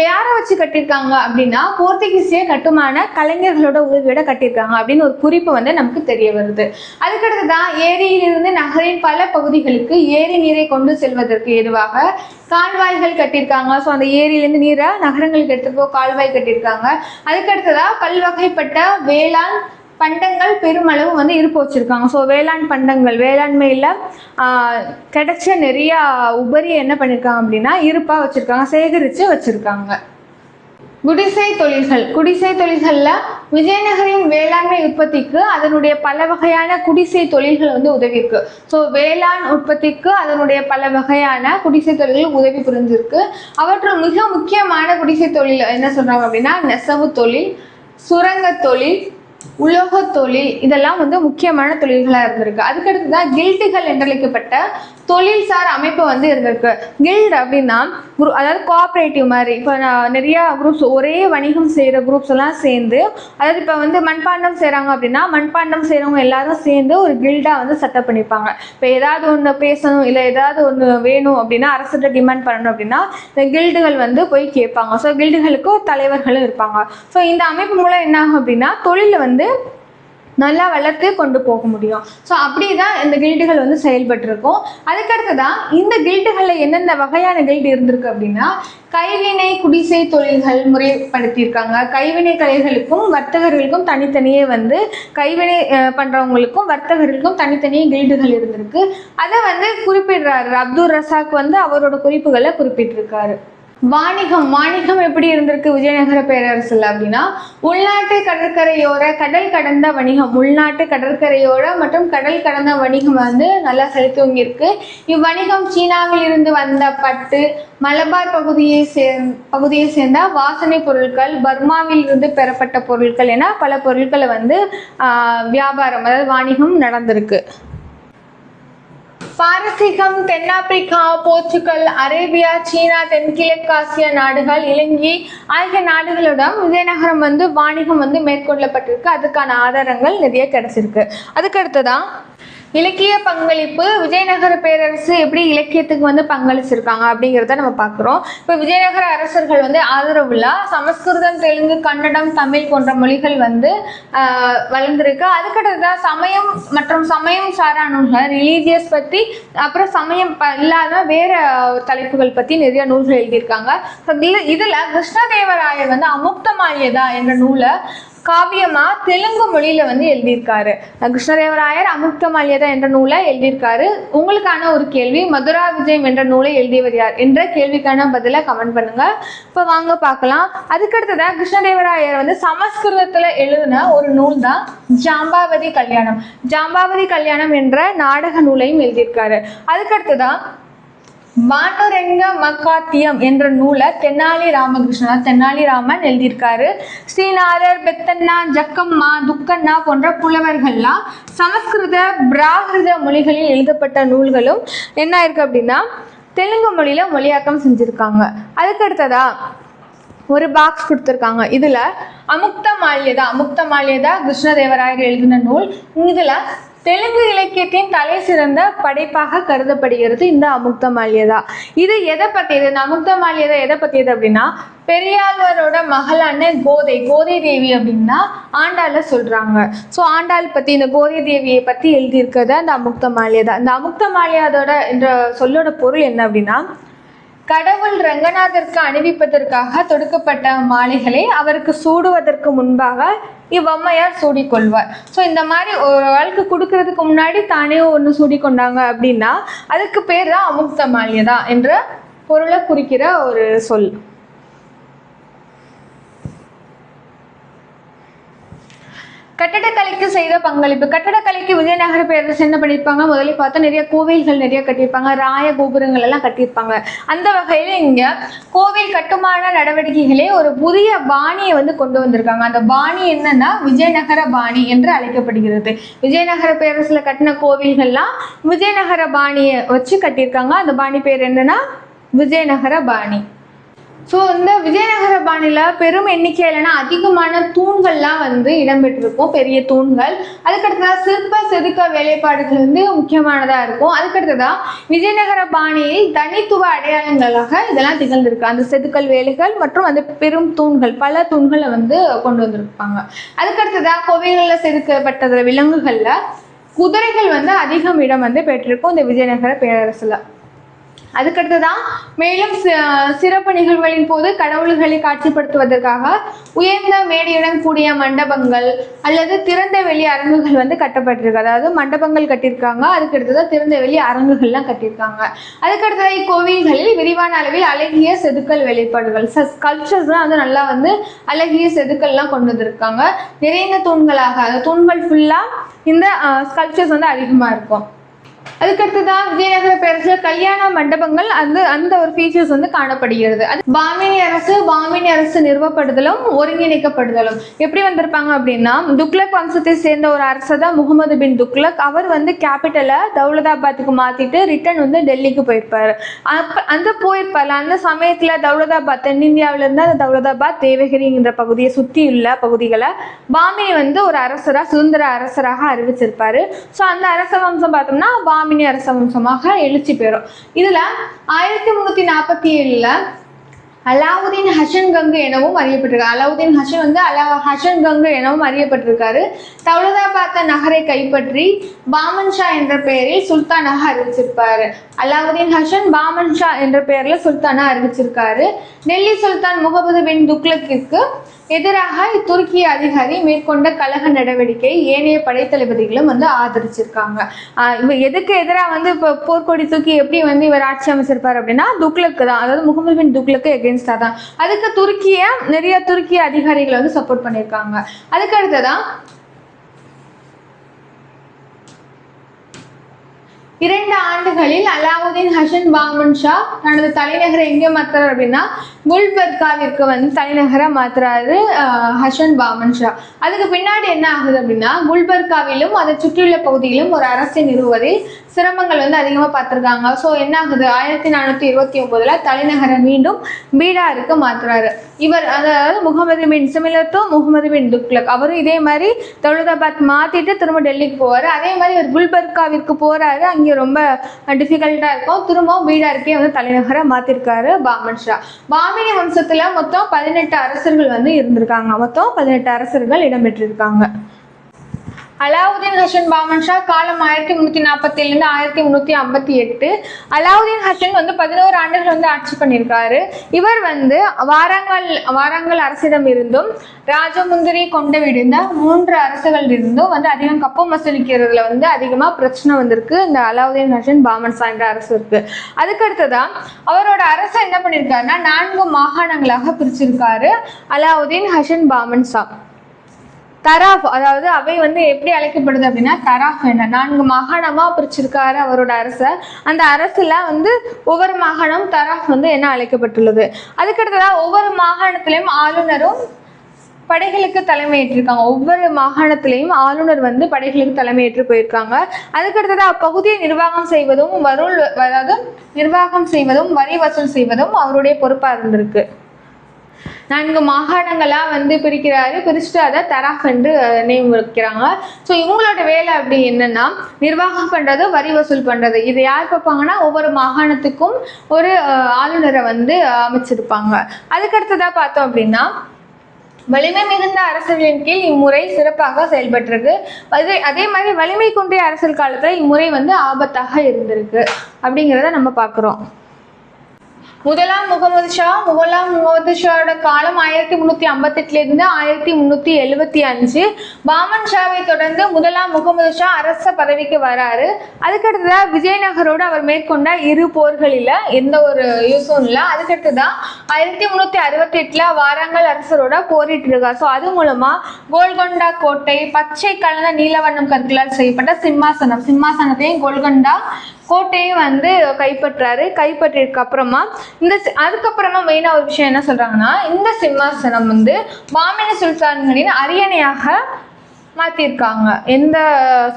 யாரை வச்சு கட்டியிருக்காங்க அப்படின்னா போர்த்துகீசிய கட்டுமான கலைஞர்களோட உதவியோட கட்டியிருக்காங்க அப்படின்னு ஒரு குறிப்பு வந்து நமக்கு தெரிய வருது. அதுக்கடுத்துதான் ஏரியிலிருந்து நகரின் பல பகுதிகளுக்கு ஏரி நீரை கொண்டு செல்வதற்கு ஏதுவாக கால்வாய்கள் கட்டியிருக்காங்க. ஸோ அந்த ஏரியிலேருந்து நீரை நகரங்களுக்கு எடுத்துட்டு கால்வாய் கட்டியிருக்காங்க. அதுக்கடுத்ததா பல்வகைப்பட்ட வேளாண் பண்டங்கள் பெருமளவு வந்து இருப்பு வச்சிருக்காங்க. ஸோ வேளாண் பண்டங்கள் வேளாண்மையில கிடைச்ச நிறைய உபரி என்ன பண்ணியிருக்காங்க அப்படின்னா இருப்பா வச்சிருக்காங்க, சேகரித்து வச்சிருக்காங்க. குடிசை தொழில்கள்ல விஜயநகரின் வேளாண்மை உற்பத்திக்கு அதனுடைய பல வகையான குடிசை தொழில்கள் வந்து உதவி இருக்கு. ஸோ வேளாண் உற்பத்திக்கு அதனுடைய பல வகையான குடிசை தொழில்கள் உதவி புரிஞ்சிருக்கு. அவற்றுள் மிக முக்கியமான குடிசை தொழில் என்ன சொல்றாங்க அப்படின்னா நெசவு தொழில், சுரங்க தொழில், உலோக தொழில், இதெல்லாம் வந்து முக்கியமான தொழில்களாக இருந்திருக்கு. அதுக்கடுத்துதான் கில்டுகள் என்றழைக்கப்பட்ட தொழில்சார் அமைப்பு வந்து இருந்திருக்கு. கில்டு அப்படின்னா அதாவது கோஆப்ரேட்டிவ் மாதிரி. இப்போ நிறைய குரூப்ஸ் ஒரே வணிகம் செய்கிற குரூப்ஸ் எல்லாம் சேர்ந்து, அதாவது இப்போ வந்து மண்பாண்டம் செய்கிறாங்க அப்படின்னா மண்பாண்டம் செய்கிறவங்க எல்லாரும் சேர்ந்து ஒரு கில்டாக வந்து செட்டப் பண்ணிப்பாங்க. இப்போ ஏதாவது ஒன்று பேசணும் இல்லை ஏதாவது ஒன்று வேணும் அப்படின்னா அரசிட்ட டிமாண்ட் பண்ணணும் அப்படின்னா இந்த கில்டுகள் வந்து போய் கேட்பாங்க. ஸோ கில்டுகளுக்கு தலைவர்களும் இருப்பாங்க. ஸோ இந்த அமைப்பு மூலம் என்ன ஆகும் அப்படின்னா தொழிலை வந்து நல்லா வளர்த்து கொண்டு போக முடியும். ஸோ அப்படிதான் இந்த கில்டுகள் வந்து செயல்பட்டுருக்கும். அதுக்கடுத்துதான் இந்த கில்டுகளில் எந்தெந்த வகையான கில்டு இருந்திருக்கு அப்படின்னா கைவினை குடிசை தொழில்கள் முறைப்படுத்தியிருக்காங்க. கைவினை கலைகளுக்கும் வர்த்தகர்களுக்கும் தனித்தனியே வந்து கைவினை பண்ணுறவங்களுக்கும் வர்த்தகர்களுக்கும் தனித்தனியே கில்டுகள் இருந்திருக்கு. அதை வந்து குறிப்பிடுறாரு அப்துல் ரசாக் வந்து அவரோட குறிப்புகளை குறிப்பிட்டிருக்காரு. வாணிகம் எப்படி இருந்திருக்கு விஜயநகர பேரரசுல அப்படின்னா உள்நாட்டு கடற்கரையோர கடல் கடந்த வணிகம், உள்நாட்டு கடற்கரையோர மற்றும் கடல் கடந்த வணிகம் வந்து நல்லா செலுத்தவங்க இருக்கு. இவ்வணிகம் சீனாவில் இருந்து வந்த பட்டு, மலபார் பகுதியை சேர்ந்த வாசனை பொருட்கள், பர்மாவில் இருந்து பெறப்பட்ட பொருட்கள் என பல பொருட்களை வந்து வியாபாரம் அதாவது வாணிகம் நடந்திருக்கு. பாரசீகம், தென்னாப்பிரிக்கா, போர்ச்சுகல், அரேபியா, சீனா, தென்கிழக்காசிய நாடுகள், இலங்கை ஆகிய நாடுகளிடம் விஜயநகரம் வந்து வாணிகம் வந்து மேற்கொள்ளப்பட்டிருக்கு. அதுக்கான ஆதாரங்கள் நிறைய கிடைச்சிருக்கு. அதுக்கடுத்துதான் இலக்கிய பங்களிப்பு. விஜயநகர பேரரசு எப்படி இலக்கியத்துக்கு வந்து பங்களிச்சிருக்காங்க அப்படிங்கிறத நம்ம பார்க்குறோம். இப்போ விஜயநகர அரசர்கள் வந்து ஆதரவுள்ள சமஸ்கிருதம், தெலுங்கு, கன்னடம், தமிழ் போன்ற மொழிகள் வந்து வளர்ந்துருக்கு. அதுக்கடுத்ததான் சமயம் மற்றும் சமயம் சாரா நூல்கள், ரிலீஜியஸ் பற்றி, அப்புறம் சமயம் இல்லாத வேற தலைப்புகள் பற்றி நிறைய நூல்கள் எழுதியிருக்காங்க. இதில் கிருஷ்ணதேவராயர் வந்து அமுக்தமால்யதா என்ற நூலை காவியமா தெலுங்கு மொழியில வந்து எழுதியிருக்காரு. கிருஷ்ணதேவராயர் அமுக்தமால்யதா என்ற நூலை எழுதியிருக்காரு. உங்களுக்கான ஒரு கேள்வி, மதுரா விஜயம் என்ற நூலை எழுதியவர் யார் என்ற கேள்விக்கான பதிலை கமெண்ட் பண்ணுங்க. இப்போ வாங்க பார்க்கலாம். அதுக்கடுத்ததான் கிருஷ்ணதேவராயர் வந்து சமஸ்கிருதத்துல எழுதின ஒரு நூல் தான் ஜாம்பாவதி கல்யாணம். ஜாம்பாவதி கல்யாணம் என்ற நாடக நூலையும் எழுதியிருக்காரு. அதுக்கடுத்ததான் பாண்டுரங்க மகாத்தியம் என்ற நூலை தென்னாலிராமன் எழுதியிருக்காரு. ஸ்ரீநாதர், பெத்தண்ணா, ஜக்கம்மா, துக்கண்ணா போன்ற புலவர்கள்லாம் சமஸ்கிருத, பிராகிருத மொழிகளில் எழுதப்பட்ட நூல்களும் என்ன இருக்கு அப்படின்னா தெலுங்கு மொழியில மொழியாக்கம் செஞ்சிருக்காங்க. அதுக்கடுத்ததா ஒரு பாக்ஸ் கொடுத்துருக்காங்க. இதுல அமுக்தமால்யதா கிருஷ்ணதேவராயர் எழுதின நூல். இதுல தெலுங்கு இலக்கியத்தின் தலை சிறந்த படைப்பாக கருதப்படுகிறது இந்த அமுக்தமால்யதா. இது எதை பற்றியது? இந்த அமுக்தமால்யதா எதை பற்றியது அப்படின்னா பெரியாழ்வாரோட மகளான கோதை தேவி அப்படின்னா ஆண்டாள சொல்றாங்க. ஸோ ஆண்டாள் பற்றி, இந்த கோதை தேவியை பற்றி எழுதியிருக்கிறத அந்த அமுக்தமால்யதா. இந்த அமுக்தமால்யதோட என்ற சொல்லோட பொருள் என்ன அப்படின்னா கடவுள் ரங்கநாதருக்கு அணிவிப்பதற்காக தொடுக்கப்பட்ட மாலைகளை அவருக்கு சூடுவதற்கு முன்பாக இவ்வம்மையார் சூடிக்கொள்வார். ஸோ இந்த மாதிரி ஒரு ஆளுக்கு கொடுக்கறதுக்கு முன்னாடி தானே ஒன்று சூடிக்கொண்டாங்க அப்படின்னா அதுக்கு பேர் தான் அமுக்தமால்யதா என்ற பொருளை குறிக்கிற ஒரு சொல். கட்டடக்கலைக்கு செய்த பங்களிப்பு. கட்டடக்கலைக்கு விஜயநகர பேரரசு என்ன பண்ணியிருப்பாங்க? முதல்ல பார்த்தா நிறைய கோவில்கள் நிறைய கட்டியிருப்பாங்க, ராய கோபுரங்கள் எல்லாம் கட்டியிருப்பாங்க. அந்த வகையில் இங்கே கோவில் கட்டுமான நடவடிக்கைகளே ஒரு புதிய பாணியை வந்து கொண்டு வந்திருக்காங்க. அந்த பாணி என்னன்னா விஜயநகர பாணி என்று அழைக்கப்படுகிறது. விஜயநகர பேரரசுல கட்டின கோவில்கள்லாம் விஜயநகர பாணியை வச்சு கட்டியிருக்காங்க. அந்த பாணி பேர் என்னன்னா விஜயநகர பாணி. ஸோ இந்த விஜயநகர பாணியில் பெரும் எண்ணிக்கையிலனா அதிகமான தூண்கள்லாம் வந்து இடம்பெற்றிருக்கும், பெரிய தூண்கள். அதுக்கடுத்ததான் சிற்ப செதுக்க வேலைப்பாடுகள் வந்து முக்கியமானதாக இருக்கும். அதுக்கடுத்ததான் விஜயநகர பாணியில் தனித்துவ அடையாளங்களாக இதெல்லாம் திகழ்ந்திருக்கு. அந்த செதுக்கல் வேலைகள் மற்றும் அந்த பெரும் தூண்கள், பல தூண்களை வந்து கொண்டு வந்திருப்பாங்க. அதுக்கடுத்ததான் கோவில்களில் செதுக்கப்பட்ட விலங்குகளில் குதிரைகள் வந்து அதிகம் இடம் வந்து பெற்றிருக்கும் இந்த விஜயநகர பேரரசுல. அதுக்கடுத்துதான் மேலும் சிறப்பு நிகழ்வுகளின் போது கடவுள்களை காட்சிப்படுத்துவதற்காக உயர்ந்த மேடையுடன் கூடிய மண்டபங்கள் அல்லது திறந்த வெளி அரங்குகள் வந்து கட்டப்பட்டிருக்கு. அதாவது மண்டபங்கள் கட்டியிருக்காங்க, அதுக்கடுத்ததான் திறந்த வெளி அரங்குகள்லாம் கட்டியிருக்காங்க. அதுக்கடுத்ததான் இக்கோவில்களில் விரிவான அளவில் அழகிய செதுக்கல் வேலைப்பாடுகள், ஸ்கல்ப்சர்ஸ்லாம் வந்து நல்லா வந்து அழகிய செதுக்கல்லாம் கொண்டு வந்திருக்காங்க. நிறைந்த தூண்களாக, அந்த தூண்கள் ஃபுல்லாக இந்த ஸ்கல்ப்சர்ஸ் வந்து அதிகமாக இருக்கும். அதுக்கடுத்துதான் விஜயநகர பேரரசுல கல்யாண மண்டபங்கள் அந்த ஒரு ஃபீச்சர்ஸ் வந்து காணப்படுகிறது. அது பாமினி அரசு நிறுவப்படுதலும் ஒருங்கிணைக்கப்படுதலும் எப்படி வந்திருப்பாங்க அப்படின்னா துக்ளக் வம்சத்தை சேர்ந்த ஒரு அரசர் தான் முகமது பின் துக்ளக். அவர் வந்து கேபிட்டலை தௌலதாபாத்துக்கு மாத்திட்டு ரிட்டர்ன் வந்து டெல்லிக்கு போயிருப்பாரு. அந்த சமயத்துல தௌலதாபாத், தென்னிந்தியாவில இருந்து அந்த தௌலதாபாத் தேவகிரிங்கிற பகுதியை சுற்றியுள்ள பகுதிகளை பாமினி வந்து ஒரு அரசராக, சுதந்திர அரசராக அறிவிச்சிருப்பாரு. ஸோ அந்த அரச வம்சம் பார்த்தோம்னா பாமினி அரச வம்சமாக எழுச்சி பெறும். இதுல 1347 அலாவுதீன் ஹசன் கங்கு எனவும் அறியப்பட்டிருக்காரு. அலாவுதீன் ஹசன் வந்து ஹசன் கங்கு எனவும் அறியப்பட்டிருக்காரு. தௌலதாபாத் நகரை கைப்பற்றி பாமன் ஷா என்ற பெயரில் சுல்தானாக அறிவிச்சிருப்பாரு. அலாவுதீன் ஹசன் பாமன் ஷா என்ற பெயரில் சுல்தானா அறிவிச்சிருக்காரு. டெல்லி சுல்தான் முகமது பின் துக்ளக்கிற்கு எதிராக துருக்கிய அதிகாரி மேற்கொண்ட கலக நடவடிக்கை ஏனைய படைத்தளபதிகளும் வந்து ஆதரிச்சிருக்காங்க. எதுக்கு எதிராக வந்து இப்போ போர்க்கொடி தூக்கி எப்படி வந்து இவர் ஆட்சி அமைச்சிருப்பார் அப்படின்னா துக்ளக்கு தான், அதாவது முகமது பின் துக்ளக்கு எகென்ஸ்டா தான். அதுக்கு நிறைய துருக்கிய அதிகாரிகளை வந்து சப்போர்ட் பண்ணியிருக்காங்க. அதுக்கு அடுத்ததான் 2 ஆண்டுகளில் அலாவுதீன் ஹசன் பாமன் ஷா தனது தலைநகரை எங்கே மாத்துறாரு அப்படின்னா குல்பர்காவிற்கு வந்து தலைநகரா மாத்துறாரு ஹசன் பாமன் ஷா. அதுக்கு பின்னாடி என்ன ஆகுது அப்படின்னா குல்பர்காவிலும் அதை சுற்றியுள்ள பகுதியிலும் ஒரு அரசை நிறுவுவதில் சிரமங்கள் வந்து அதிகமாக பார்த்துருக்காங்க. ஸோ என்ன ஆகுது, 1429 தலைநகரை மீண்டும் பீடாருக்கு மாற்றுறாரு. இவர் அதாவது முகமது பின் சிமிலர் டு முகமது பின் துக்ளக், அவரும் இதே மாதிரி தௌலதாபாத் மாற்றிட்டு திரும்ப டெல்லிக்கு போவார். அதே மாதிரி ஒரு குல்பர்காவிற்கு போகிறாரு, அங்கே ரொம்ப டிஃபிகல்ட்டாக இருக்கும். திரும்பவும் பீடாருக்கே வந்து தலைநகரை மாற்றிருக்காரு பாமன் ஷா. பாமினி வம்சத்தில் மொத்தம் 18 அரசர்கள் வந்து இருந்திருக்காங்க. மொத்தம் 18 அரசர்கள் இடம்பெற்றிருக்காங்க. அலாவுதீன் ஹசன் பாமன் ஷா காலம் 1347 1358. அலாவுதீன் ஹசன் வந்து 11 ஆண்டுகள் வந்து ஆட்சி பண்ணியிருக்காரு. இவர் வந்து வாரங்கல் அரசிடம் இருந்தும் ராஜமுந்திரி கொண்டு விடுந்த 3 அரசுகள் இருந்தும் வந்து அதிகம் கப்பம் வசூலிக்கிறதுல வந்து அதிகமாக பிரச்சனை வந்திருக்கு இந்த அலாவுதீன் ஹசன் பாமன் ஷா என்ற அரசு இருக்கு. அதுக்கடுத்துதான் அவரோட அரசு என்ன பண்ணியிருக்காருன்னா 4 மாகாணங்களாக பிரிச்சிருக்காரு அலாவுதீன் ஹசன் பாமன் ஷா. தராஃப், அதாவது அவை வந்து எப்படி அழைக்கப்படுது அப்படின்னா தராஃப் என்ற 4 மாகாணமா பிரிச்சிருக்காரு அவரோட அரசை. அந்த அரசுல வந்து ஒவ்வொரு மாகாணம் தராஃப் வந்து என்ன அழைக்கப்பட்டுள்ளது. அதுக்கடுத்ததான் ஒவ்வொரு மாகாணத்திலையும் ஆளுநரும் படைகளுக்கு தலைமையேற்றிருக்காங்க. ஒவ்வொரு மாகாணத்திலையும் ஆளுநர் வந்து படைகளுக்கு தலைமையேற்று போயிருக்காங்க. அதுக்கடுத்தது அப்பகுதியை நிர்வாகம் செய்வதும் வரி வசூல் செய்வதும் அவருடைய பொறுப்பா இருந்திருக்கு. 4 மாகாணங்களாக வந்து பிரிக்கிறாரு. பிரிச்சுட்டு அதை தராஃப் என்று நேம் வைக்கிறாங்க. ஸோ இவங்களோட வேலை அப்படி என்னன்னா நிர்வாகம் பண்ணுறது, வரி வசூல் பண்ணுறது. இது யார் பார்ப்பாங்கன்னா ஒவ்வொரு மாகாணத்துக்கும் ஒரு ஆளுநரை வந்து அமைச்சிருப்பாங்க. அதுக்கடுத்ததாக பார்த்தோம் அப்படின்னா வலிமை மிகுந்த அரசர்களின் கீழ் இம்முறை சிறப்பாக செயல்பட்டிருக்கு. அதே மாதிரி வலிமை குன்றிய அரசர் காலத்தில் இம்முறை வந்து ஆபத்தாக இருந்திருக்கு அப்படிங்கிறத நம்ம பார்க்குறோம். முதலாம் முகமது ஷாவோட காலம் 1358 1375. பாமன் ஷாவை தொடர்ந்து முதலாம் முகமது ஷா அரச பதவிக்கு வராரு. அதுக்கடுத்துதான் விஜயநகரோடு அவர் மேற்கொண்ட 2 போர்களில் எந்த ஒரு யூஸும் இல்லை. அதுக்கடுத்துதான் 1368 வாரங்கல் அரசரோட போரிட்டு இருக்கார். ஸோ அது மூலமா கோல்கொண்டா கோட்டை, பச்சை கலந்த நீலவண்ணம் கற்களால் செய்யப்பட்ட சிம்மாசனத்தையும் கோல்கொண்டா கோட்டையும் வந்து கைப்பற்றிருக்கு. அப்புறமா அதுக்கப்புறமா மெயினாக ஒரு விஷயம் என்ன சொல்றாங்கன்னா இந்த சிம்மாசனம் வந்து பாமினி சுல்தான்களின் அரியணையாக மாற்றிருக்காங்க. எந்த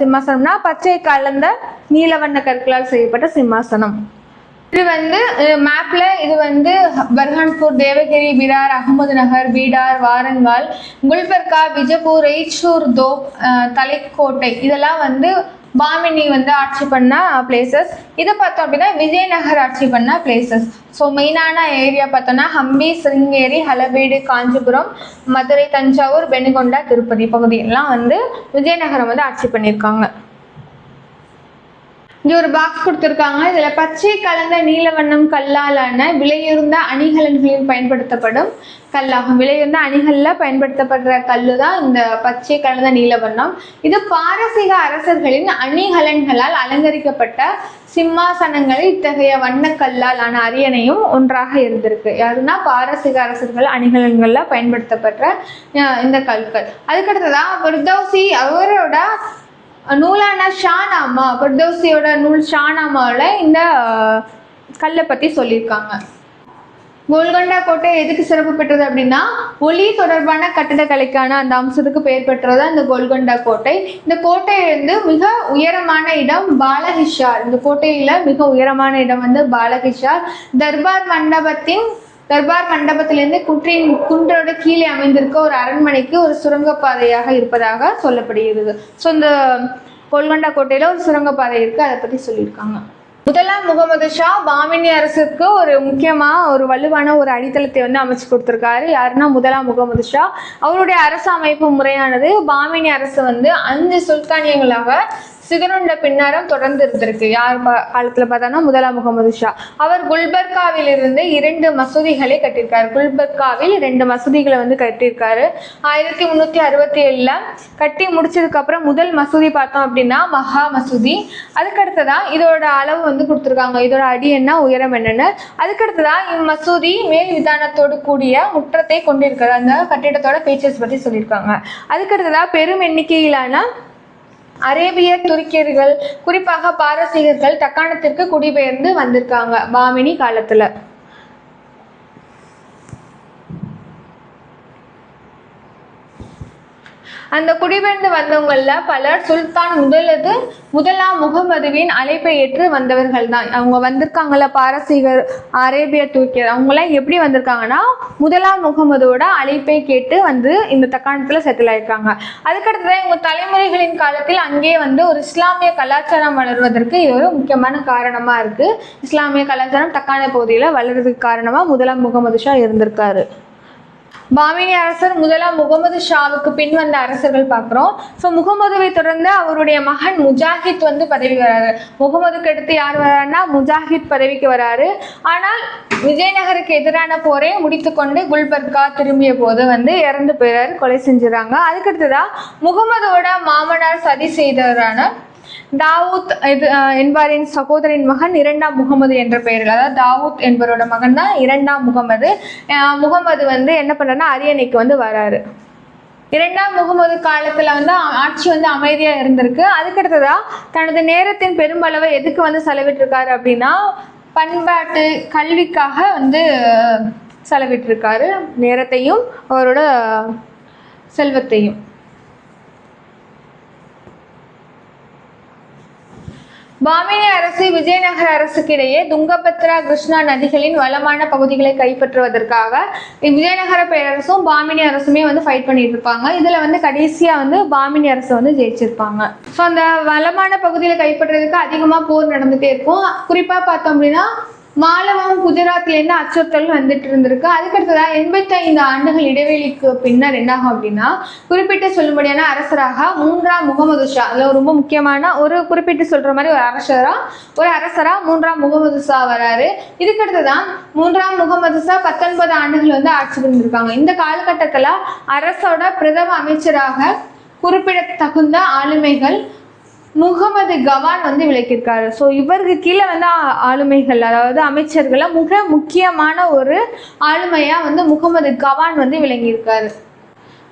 சிம்மாசனம்னா பச்சை கலந்த நீலவண்ண கற்களால் செய்யப்பட்ட சிம்மாசனம். இது வந்து மேப்ல இது வந்து பர்ஹான்பூர், தேவகிரி, பிரார், அகமது நகர், பீடார், வாரங்கால், குல்பர்கா, பிஜப்பூர், எய்ச்சூர், தோப், தலைக்கோட்டை இதெல்லாம் வந்து பாமினி வந்து ஆட்சி பண்ண பிளேசஸ். இதை பார்த்தோம் அப்படின்னா விஜயநகர் ஆட்சி பண்ண பிளேசஸ். ஸோ மெயினான ஏரியா பார்த்தோன்னா ஹம்பி, சிருங்கேரி, ஹலபேடு, காஞ்சிபுரம், மதுரை, தஞ்சாவூர், பெனுகொண்டா, திருப்பதி பகுதியெல்லாம் வந்து விஜயநகரம் வந்து ஆட்சி பண்ணியிருக்காங்க. இங்கே ஒரு பாக்ஸ் கொடுத்துருக்காங்க. இதில் பச்சை கலந்த நீலவண்ணம் கல்லாலான விலையுறந்த அணிகலன்களில் பயன்படுத்தப்படும் கல்லாகும். விலையுறந்த அணிகளில் பயன்படுத்தப்படுற கல்லு தான் இந்த பச்சை கலந்த நீலவண்ணம். இது பாரசீக அரசர்களின் அணிகலன்களால் அலங்கரிக்கப்பட்ட சிம்மாசனங்களில் இத்தகைய வண்ணக்கல்லால் ஆன அரியணையும் ஒன்றாக இருந்திருக்கு. யாருன்னா பாரசீக அரசர்கள் அணிகலன்களில் பயன்படுத்தப்பட்ட இந்த கற்கள். அதுக்கடுத்ததான் பிர்தௌசி அவரோட நூலான ஷானாமா, பிர்தௌசியோட நூல் ஷானாமாவில் இந்த கல்லை பற்றி சொல்லியிருக்காங்க. கோல்கொண்டா கோட்டை எதுக்கு சிறப்பு பெற்றது அப்படின்னா ஒளி தொடர்பான கட்டிடக்கலைக்கான அந்த அம்சத்துக்கு பெயர் பெற்றது இந்த கோல்கொண்டா கோட்டை. இந்த கோட்டையிலிருந்து மிக உயரமான இடம் பாலஹிஷார். இந்த கோட்டையில மிக உயரமான இடம் வந்து பாலஹிஷார். தர்பார் மண்டபத்திலிருந்து குன்றோட கீழே அமைந்திருக்க ஒரு அரண்மனைக்கு ஒரு சுரங்கப்பாதையாக இருப்பதாக சொல்லப்படுகிறது. ஸோ இந்த கோல்கொண்டா கோட்டையில ஒரு சுரங்கப்பாதை இருக்கு, அதை பற்றி சொல்லியிருக்காங்க. முதலாம் முகமது ஷா பாமினி அரசுக்கு ஒரு முக்கியமாக ஒரு வலுவான ஒரு அடித்தளத்தை வந்து அமைச்சு கொடுத்துருக்காரு. யாருன்னா முதலாம் முகமது ஷா. அவருடைய அரசு அமைப்பு முறையானது பாமினி அரசு வந்து 5 சுல்தானியங்களாக சிதறுண்ட பின்னரும் தொடர்ந்து இருந்திருக்கு. யார் காலத்தில் பார்த்தோன்னா முதலாம் முகமது ஷா. அவர் குல்பர்காவில் இருந்து 2 மசூதிகளை கட்டியிருக்காரு. குல்பர்காவில் 2 மசூதிகளை வந்து கட்டியிருக்காரு. 1367 கட்டி முடிச்சதுக்கப்புறம் முதல் மசூதி பார்த்தோம் அப்படின்னா மகா மசூதி. அதுக்கடுத்ததான் இதோட அளவு வந்து கொடுத்துருக்காங்க, இதோட அடி என்ன, உயரம் என்னன்னு. அதுக்கடுத்ததான் இம்மசூதி மேல் விதானத்தோடு கூடிய முற்றத்தை கொண்டிருக்கிறார். அந்த கட்டிடத்தோட ஃபீச்சர்ஸ் பற்றி சொல்லியிருக்காங்க. அதுக்கடுத்ததான் பெரும் எண்ணிக்கையிலான அரேபியர், துருக்கியர்கள், குறிப்பாக பாரசீகர்கள் தக்காணத்திற்கு குடிபெயர்ந்து வந்திருக்காங்க பாமினி காலத்துல. அந்த குடிபெயர்ந்து வந்தவங்கள பலர் சுல்தான் முதலாம் முகமதுவின் அழைப்பை ஏற்று வந்தவர்கள் தான். அவங்க வந்திருக்காங்கல்ல, பாரசீகர், அரேபிய துருக்கியர், அவங்களாம் எப்படி வந்திருக்காங்கன்னா முதலாம் முகமதுவோட அழைப்பை கேட்டு வந்து இந்த தக்காணத்துல செட்டில் ஆயிருக்காங்க. அதுக்கடுத்ததான் இவங்க தலைமுறைகளின் காலத்தில் அங்கே வந்து ஒரு இஸ்லாமிய கலாச்சாரம் வளர்வதற்கு இது ஒரு முக்கியமான காரணமா இருக்கு. இஸ்லாமிய கலாச்சாரம் தக்காண பகுதியில் வளர்றதுக்கு காரணமா முதலாம் முகமது ஷா இருந்திருக்காரு. பாமினி அரசர் முதலாம் முகமது ஷாவுக்கு பின் வந்த அரசர்கள் பார்க்குறோம். ஸோ முகமதுவை தொடர்ந்து அவருடைய மகன் முஜாஹித் வந்து பதவி வராரு. முகமதுக்கு அடுத்து யார் வராருன்னா முஜாஹித் பதவிக்கு வராரு. ஆனால் விஜயநகருக்கு எதிரான போரை முடித்து கொண்டு குல்பர்கா திரும்பிய போது வந்து இறந்து போயிறாரு, கொலை செஞ்சுறாங்க. அதுக்கடுத்துதான் முகமதோட மாமனார் சதி செய்தவரான தாவூத் என்பாரின் சகோதரின் மகன் இரண்டாம் முகமது என்ற பெயரில், அதாவது தாவூத் என்பவரோட மகன் தான் இரண்டாம் முகமது. முகமது வந்து என்ன பண்றாருன்னா அரியணைக்கு வந்து வராரு. இரண்டாம் முகமது காலத்துல வந்து ஆட்சி வந்து அமைதியா இருந்திருக்கு. அதுக்கடுத்ததா தனது நேரத்தின் பெரும்பளவை எதுக்கு வந்து செலவிட்டிருக்காரு அப்படின்னா பண்பாட்டு கல்விக்காக வந்து செலவிட்டிருக்காரு, நேரத்தையும் அவரோட செல்வத்தையும். பாமினி அரசு விஜயநகர அரசுக்கு இடையே துங்கபத்ரா கிருஷ்ணா நதிகளின் வளமான பகுதிகளை கைப்பற்றுவதற்காக விஜயநகர பேரரசும் பாமினி அரசுமே வந்து ஃபைட் பண்ணிட்டு இருப்பாங்க. இதுல வந்து கடைசியா வந்து பாமினி அரசு வந்து ஜெயிச்சிருப்பாங்க. ஸோ அந்த வளமான பகுதியில கைப்பற்றுறதுக்கு அதிகமா போர் நடந்துட்டே இருக்கும். குறிப்பா பார்த்தோம் அப்படின்னா மாலவம் குஜராத்லேருந்து அச்சுறுத்தல் வந்துட்டு இருந்திருக்கு. அதுக்கடுத்ததான் 85 ஆண்டுகள் இடைவெளிக்கு பின்னர் என்னாகும் அப்படின்னா குறிப்பிட்டு சொல்லும்படியான அரசராக மூன்றாம் முகமது ஷா, அதில் ரொம்ப முக்கியமான ஒரு குறிப்பிட்டு சொல்ற மாதிரி ஒரு அரசரா மூன்றாம் முகமது ஷா வராரு. இதுக்கடுத்துதான் மூன்றாம் முகமது ஷா 19 ஆண்டுகள் வந்து ஆட்சி புரிந்திருக்காங்க. இந்த காலகட்டத்தில் அரசோட பிரதம அமைச்சராக குறிப்பிடத்தகுந்த ஆளுமைகள் முகமது கவான் வந்து விளக்கியிருக்காரு. ஸோ இவருக்கு கீழே வந்து ஆளுமைகள், அதாவது அமைச்சர்களை மிக முக்கியமான ஒரு ஆளுமையா வந்து முகமது கவான் வந்து விளங்கியிருக்காரு.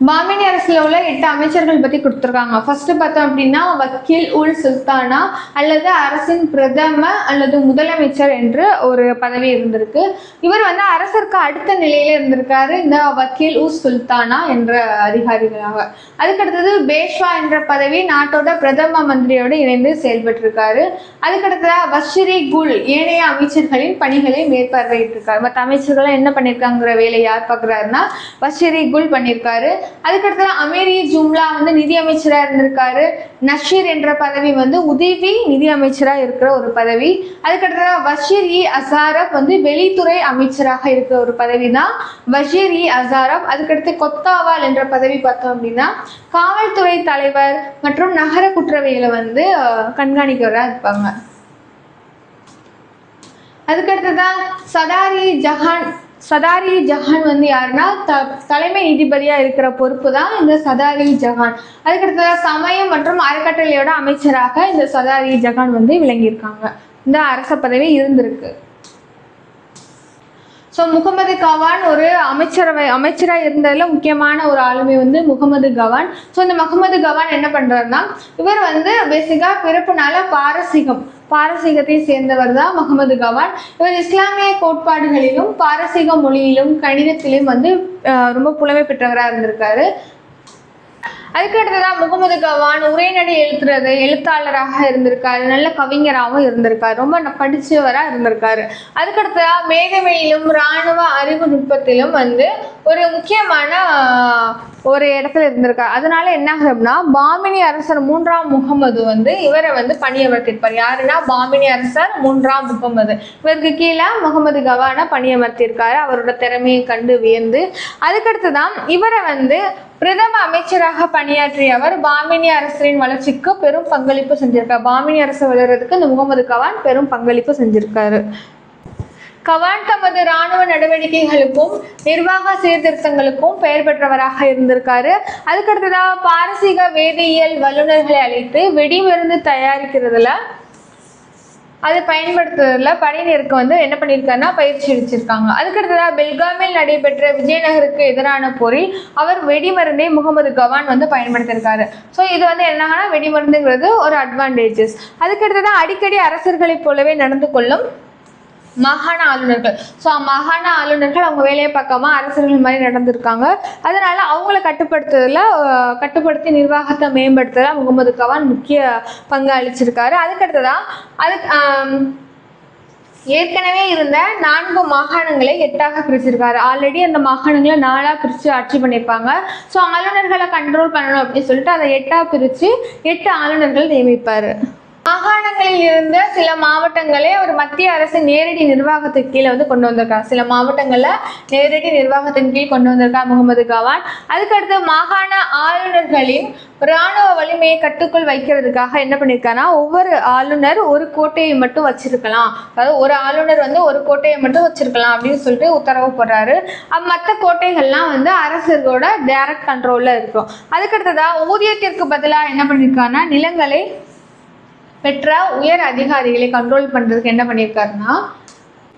பாமினி அரசுல உள்ள 8 அமைச்சர்கள் பத்தி கொடுத்துருக்காங்க. ஃபர்ஸ்ட் பார்த்தோம் அப்படின்னா வக்கீல் உல் சுல்தானா அல்லது அரசின் பிரதம அல்லது முதலமைச்சர் என்று ஒரு பதவி இருந்திருக்கு. இவர் வந்து அரசருக்கு அடுத்த நிலையில இருந்திருக்காரு, இந்த வக்கீல் உல் சுல்தானா என்ற அதிகாரிகளாக. அதுக்கடுத்தது பேஷ்வா என்ற பதவி நாட்டோட பிரதம மந்திரியோடு இணைந்து செயல்பட்டிருக்காரு. அதுக்கடுத்ததா வஷிரி குல் ஏனைய அமைச்சர்களின் பணிகளை மேற்பார்வையிட்டிருக்காரு. மற்ற அமைச்சர்கள் என்ன பண்ணியிருக்காங்கிற வேலை யார் பார்க்குறாருன்னா வஷிரி குல் பண்ணியிருக்காரு. அதுக்கடுத்து அமீரி ஜும்லா வந்து நிதி அமைச்சரா இருந்திருக்காரு. நஷீர் என்ற பதவி வந்து உதவி நிதி அமைச்சரா இருக்கிற ஒரு பதவி. அதுக்கடுத்து வஷீர் இ அசாரப் வந்து வெளித்துறை அமைச்சராக இருக்கிற ஒரு பதவி தான் வஷீர் இ அசாரப். அதுக்கடுத்து கொத்தாவால் என்ற பதவி பார்த்தோம் அப்படின்னா காவல்துறை தலைவர் மற்றும் நகர குற்றவியலை வந்து கண்காணிக்கிறவராக இருப்பாங்க. அதுக்கடுத்துதான் சதாரி ஜஹான் வந்து யாருன்னா தலைமை நீதிபதியா இருக்கிற பொறுப்பு தான் இந்த சதாரி ஜஹான். அதுக்கடுத்ததான் சமயம் மற்றும் அறக்கட்டளையோட அமைச்சராக இந்த சதாரி ஜஹான் வந்து விளங்கியிருக்காங்க. இந்த அரச பதவி இருந்திருக்கு. ஸோ முகமது கவான் ஒரு அமைச்சராக இருந்ததில் முக்கியமான ஒரு ஆளுமை வந்து முகமது கவான். ஸோ இந்த முகமது கவான் என்ன பண்ணுறாருன்னா இவர் வந்து பேசிக்காக பிறப்புனால பாரசீகத்தை சேர்ந்தவர் தான் முகமது கவான். இவர் இஸ்லாமிய கோட்பாடுகளிலும் பாரசீக மொழியிலும் கணிதத்திலும் வந்து ரொம்ப புலமை பெற்றவராக இருந்திருக்காரு. அதுக்கடுத்துதான் முகமது கவான் உரைநடை எழுத்தாளராக இருந்திருக்காரு, நல்ல கவிஞராகவும் இருந்திருக்காரு, ரொம்ப படிச்சவராக இருந்திருக்காரு. அதுக்கடுத்ததா மேகமையிலும் இராணுவ அறிவு நுட்பத்திலும் வந்து ஒரு முக்கியமான ஒரு இடத்துல இருந்திருக்காரு. அதனால என்ன ஆகுதுன்னா பாமினி அரசர் மூன்றாம் முகமது வந்து இவரை வந்து பணியமர்த்திருப்பார். யாருன்னா பாமினி அரசர் மூன்றாம் முகமது, இவருக்கு கீழே முகமது கவானை பணியமர்த்தியிருக்காரு, அவரோட திறமையை கண்டு வியந்து. அதுக்கடுத்துதான் இவரை வந்து பிரதம அமைச்சராக பணியாற்றியவர் பாமினி அரசரின் வளர்ச்சிக்கு பெரும் பங்களிப்பு செஞ்சிருக்காரு. பாமினி அரசு வளர்றதுக்கு இந்த முகமது கவான் பெரும் பங்களிப்பு செஞ்சிருக்காரு. கவான் தமது இராணுவ நடவடிக்கைகளுக்கும் நிர்வாக சீர்திருத்தங்களுக்கும் பெயர் பெற்றவராக இருந்திருக்காரு. அதுக்கடுத்ததாக பாரசீக வேதியியல் வல்லுநர்களை அழைத்து வெடிமருந்து தயாரிக்கிறதுல அதை பயன்படுத்துறதுல படையினருக்கு வந்து என்ன பண்ணியிருக்காருன்னா பயிற்சி அளிச்சிருக்காங்க. அதுக்கடுத்ததாக பெல்காமில் நடைபெற்ற விஜயநகருக்கு எதிரான போரில் அவர் வெடிமருந்தை முகமது கவான் வந்து பயன்படுத்தியிருக்காரு. ஸோ இது வந்து என்னன்னா வெடிமருந்துங்கிறது ஒரு அட்வான்டேஜஸ். அதுக்கடுத்ததாக அடிக்கடி அரசர்களைப் போலவே நடந்து கொள்ளும் மாகாண ஆளுநர்கள். ஸோ மாகாண ஆளுநர்கள் அவங்க வேலையை பார்க்காம அரசர்கள் மாதிரி நடந்திருக்காங்க. அதனால அவங்கள கட்டுப்படுத்தி நிர்வாகத்தை மேம்படுத்துறதுல முகமது கவான் முக்கிய பங்கு அளிச்சிருக்காரு. அதுக்கடுத்ததான் ஏற்கனவே இருந்த 4 மாகாணங்களை 8ஆக பிரிச்சிருக்காரு. ஆல்ரெடி அந்த மாகாணங்களை 4ஆக பிரித்து ஆட்சி பண்ணியிருப்பாங்க. ஸோ ஆளுநர்களை கண்ட்ரோல் பண்ணணும் அப்படின்னு சொல்லிட்டு அதை 8ஆக பிரித்து 8 ஆளுநர்கள் நியமிப்பார். மாகாணங்களில் இருந்த சில மாவட்டங்களே ஒரு மத்திய அரசு நேரடி நிர்வாகத்துக்கு கீழே கொண்டு வந்திருக்காங்க. சில மாவட்டங்களில் நேரடி நிர்வாகத்தின் கீழ் கொண்டு வந்திருக்காங்க முகமது கவான். அதுக்கடுத்து மாகாண ஆளுநர்களின் இராணுவ வலிமையை கட்டுக்குள் வைக்கிறதுக்காக என்ன பண்ணியிருக்காருன்னா, ஒவ்வொரு ஆளுநர் ஒரு கோட்டையை மட்டும் வச்சிருக்கலாம், அதாவது ஒரு ஆளுநர் ஒரு கோட்டையை மட்டும் வச்சிருக்கலாம் அப்படின்னு சொல்லிட்டு உத்தரவு போடுறாரு. மற்ற கோட்டைகள்லாம் அரசர்களோட டைரக்ட் கண்ட்ரோல்ல இருக்கும். அதுக்கடுத்ததா ஊதியத்திற்கு பதிலாக என்ன பண்ணியிருக்காருன்னா, நிலங்களை பெற்ற உயர் அதிகாரிகளை கண்ட்ரோல் பண்ணுறதுக்கு என்ன பண்ணியிருக்காருன்னா,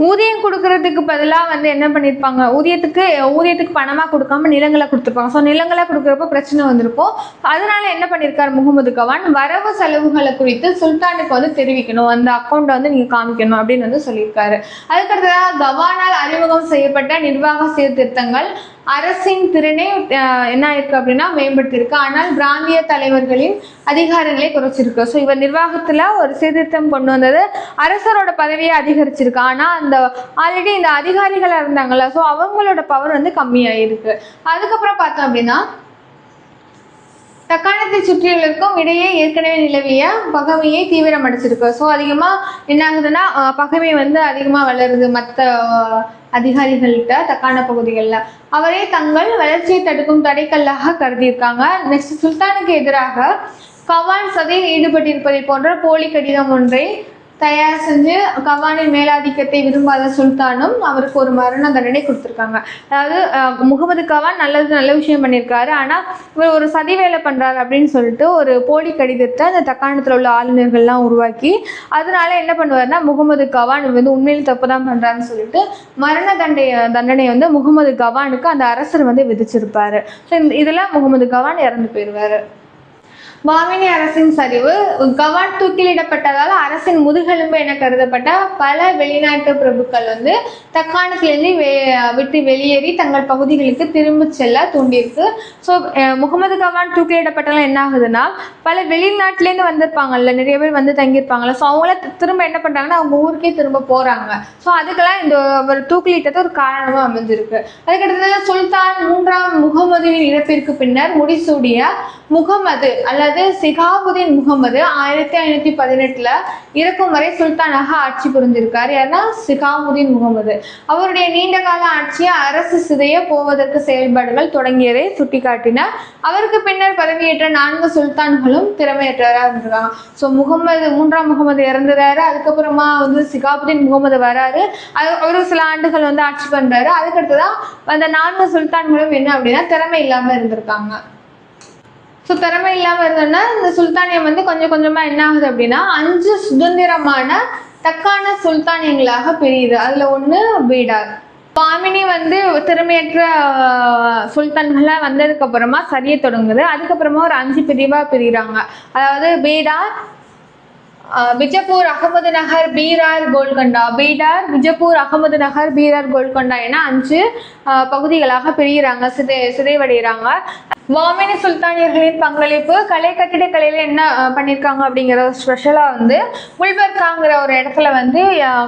ஊதியம் கொடுக்கறதுக்கு பதிலாக என்ன பண்ணியிருப்பாங்க, ஊதியத்துக்கு பணமாக கொடுக்காம நிலங்களை கொடுத்துருப்பாங்க. ஸோ நிலங்களை கொடுக்குறப்ப பிரச்சனை வந்திருக்கும். அதனால என்ன பண்ணியிருக்காரு முகமது கவான், வரவு செலவுகளை குறித்து சுல்தானுக்கு தெரிவிக்கணும், அந்த அக்கௌண்ட்டை நீங்கள் காமிக்கணும் அப்படின்னு சொல்லியிருக்காரு. அதுக்கடுத்ததாக கவானால் அறிமுகம் செய்யப்பட்ட நிர்வாக சீர்திருத்தங்கள் அரசின் திறனை என்ன இருக்கு அப்படின்னா மேம்படுத்தியிருக்கு. ஆனால் பிராந்திய தலைவர்களின் அதிகாரங்களை குறைச்சிருக்கு. ஸோ இவர் நிர்வாகத்தில் ஒரு சீர்திருத்தம் கொண்டு வந்தது அரசரோட பதவியை அதிகரிச்சிருக்கு. ஆனால் அந்த ஆல்ரெடி இந்த அதிகாரிகளாக இருந்தாங்கல்ல, ஸோ அவங்களோட பவர் கம்மியாயிருக்கு. அதுக்கப்புறம் பார்த்தோம் அப்படின்னா, தக்காணத்தை சுற்றியுள்ளக்கும் இடையே ஏற்கனவே நிலவிய பகைமையை தீவிரமடைச்சிருக்கு. ஸோ அதிகமாக என்ன ஆகுதுன்னா, பகைமை அதிகமாக வளருது மற்ற அதிகாரிகள்கிட்ட தக்கான பகுதிகளில். அவரே தங்கள் வளர்ச்சியை தடுக்கும் தடைக்கல்லாக கருதியிருக்காங்க. நெக்ஸ்ட், சுல்தானுக்கு எதிராக கவான் சதியில் ஈடுபட்டிருப்பதை போன்ற போலி கடிதம் ஒன்றை தயார் செஞ்சு கவானின் மேலாதிக்கத்தை விரும்பாத சுல்தானும் அவருக்கு ஒரு மரண தண்டனை கொடுத்துருக்காங்க. அதாவது முகமது கவான் நல்ல விஷயம் பண்ணியிருக்காரு, ஆனால் இவர் ஒரு சதி வேலை பண்ணுறாரு அப்படின்னு சொல்லிட்டு ஒரு போலி கடிதத்தை அந்த தக்காணத்தில் உள்ள ஆளுநர்கள்லாம் உருவாக்கி அதனால என்ன பண்ணுவார்னா, முகமது கவான் உண்மையில் தப்பு தான் பண்ணுறாருன்னு சொல்லிட்டு மரண தண்டனை முகமது கவானுக்கு அந்த அரசர் விதிச்சிருப்பாரு. ஸோ இதில் முகமது கவான் இறந்து போயிடுவார். பாமினி அரசின் சரிவு. கவான் தூக்கிலிடப்பட்டதால் அரசின் முதுகெலும்பு என கருதப்பட்ட பல வெளிநாட்டு பிரபுக்கள் தக்காணத்திலிருந்து விட்டு வெளியேறி தங்கள் பகுதிகளுக்கு திரும்ப செல்ல தூண்டியிருக்கு. ஸோ முகமது கவான் தூக்கிலிடப்பட்டதால் என்ன ஆகுதுன்னா, பல வெளிநாட்டிலேருந்து வந்திருப்பாங்கல்ல, நிறைய பேர் தங்கியிருப்பாங்கல்ல, ஸோ அவங்கள திரும்ப என்ன பண்ணுறாங்கன்னா அவங்க ஊருக்கே திரும்ப போகிறாங்க. ஸோ அதுக்கெல்லாம் இந்த ஒரு தூக்கிலிட்டது ஒரு காரணமாக அமைஞ்சிருக்கு. அதுக்கடுத்தது சுல்தான் 3ஆம் முகமதுவின் இறப்பிற்கு பின்னர் முடிசூடிய முகமது அல்லது சிகாபுதீன் முகமது 1518 இறக்கும் வரை சுல்தானாக ஆட்சி புரிஞ்சிருக்காரு. யாருன்னா சிகாபுதீன் முகமது. அவருடைய நீண்டகால ஆட்சியை அரசு சிதைய போவதற்கு செயல்பாடுகள் தொடங்கியதை சுட்டிக்காட்டின. அவருக்கு பின்னர் பதவியேற்ற 4 சுல்தான்களும் திறமையற்றவராக இருந்திருக்காங்க. ஸோ 3ஆம் முகமது இறந்துறாரு. அதுக்கப்புறமா சிகாபுதீன் முகமது வராரு. அவரு சில ஆண்டுகள் ஆட்சி பண்றாரு. அதுக்கடுத்துதான் அந்த 4 சுல்தான்களும் என்ன அப்படின்னா திறமை இல்லாம இருந்திருக்காங்க. ஸோ திறமை இல்லாமல் இருந்தோன்னா இந்த சுல்தானியம் கொஞ்சம் கொஞ்சமாக என்ன ஆகுது அப்படின்னா 5 சுதந்திரமான தக்கான சுல்தானியங்களாக பிரியுது. அதில் ஒன்று பீடார். பாமினி திறமையற்ற சுல்தான்களாக வந்ததுக்கப்புறமா சரிய தொடங்குது. அதுக்கப்புறமா ஒரு 5 பிரிவாக பிரிகிறாங்க. அதாவது பீடார், பிஜப்பூர், அகமது நகர், பீரார், கோல்கொண்டா. பீடார், பிஜப்பூர், அகமது நகர், பீரார், கோல்கொண்டா என 5 பகுதிகளாக பிரிகிறாங்க, சிதைவடைகிறாங்க. பாமினி சுல்தானியர்களின் பங்களிப்பு கலை கட்டிடக்கலையில் என்ன பண்ணியிருக்காங்க அப்படிங்கிற ஸ்பெஷலாக குல்பர்காங்கிற ஒரு இடத்துல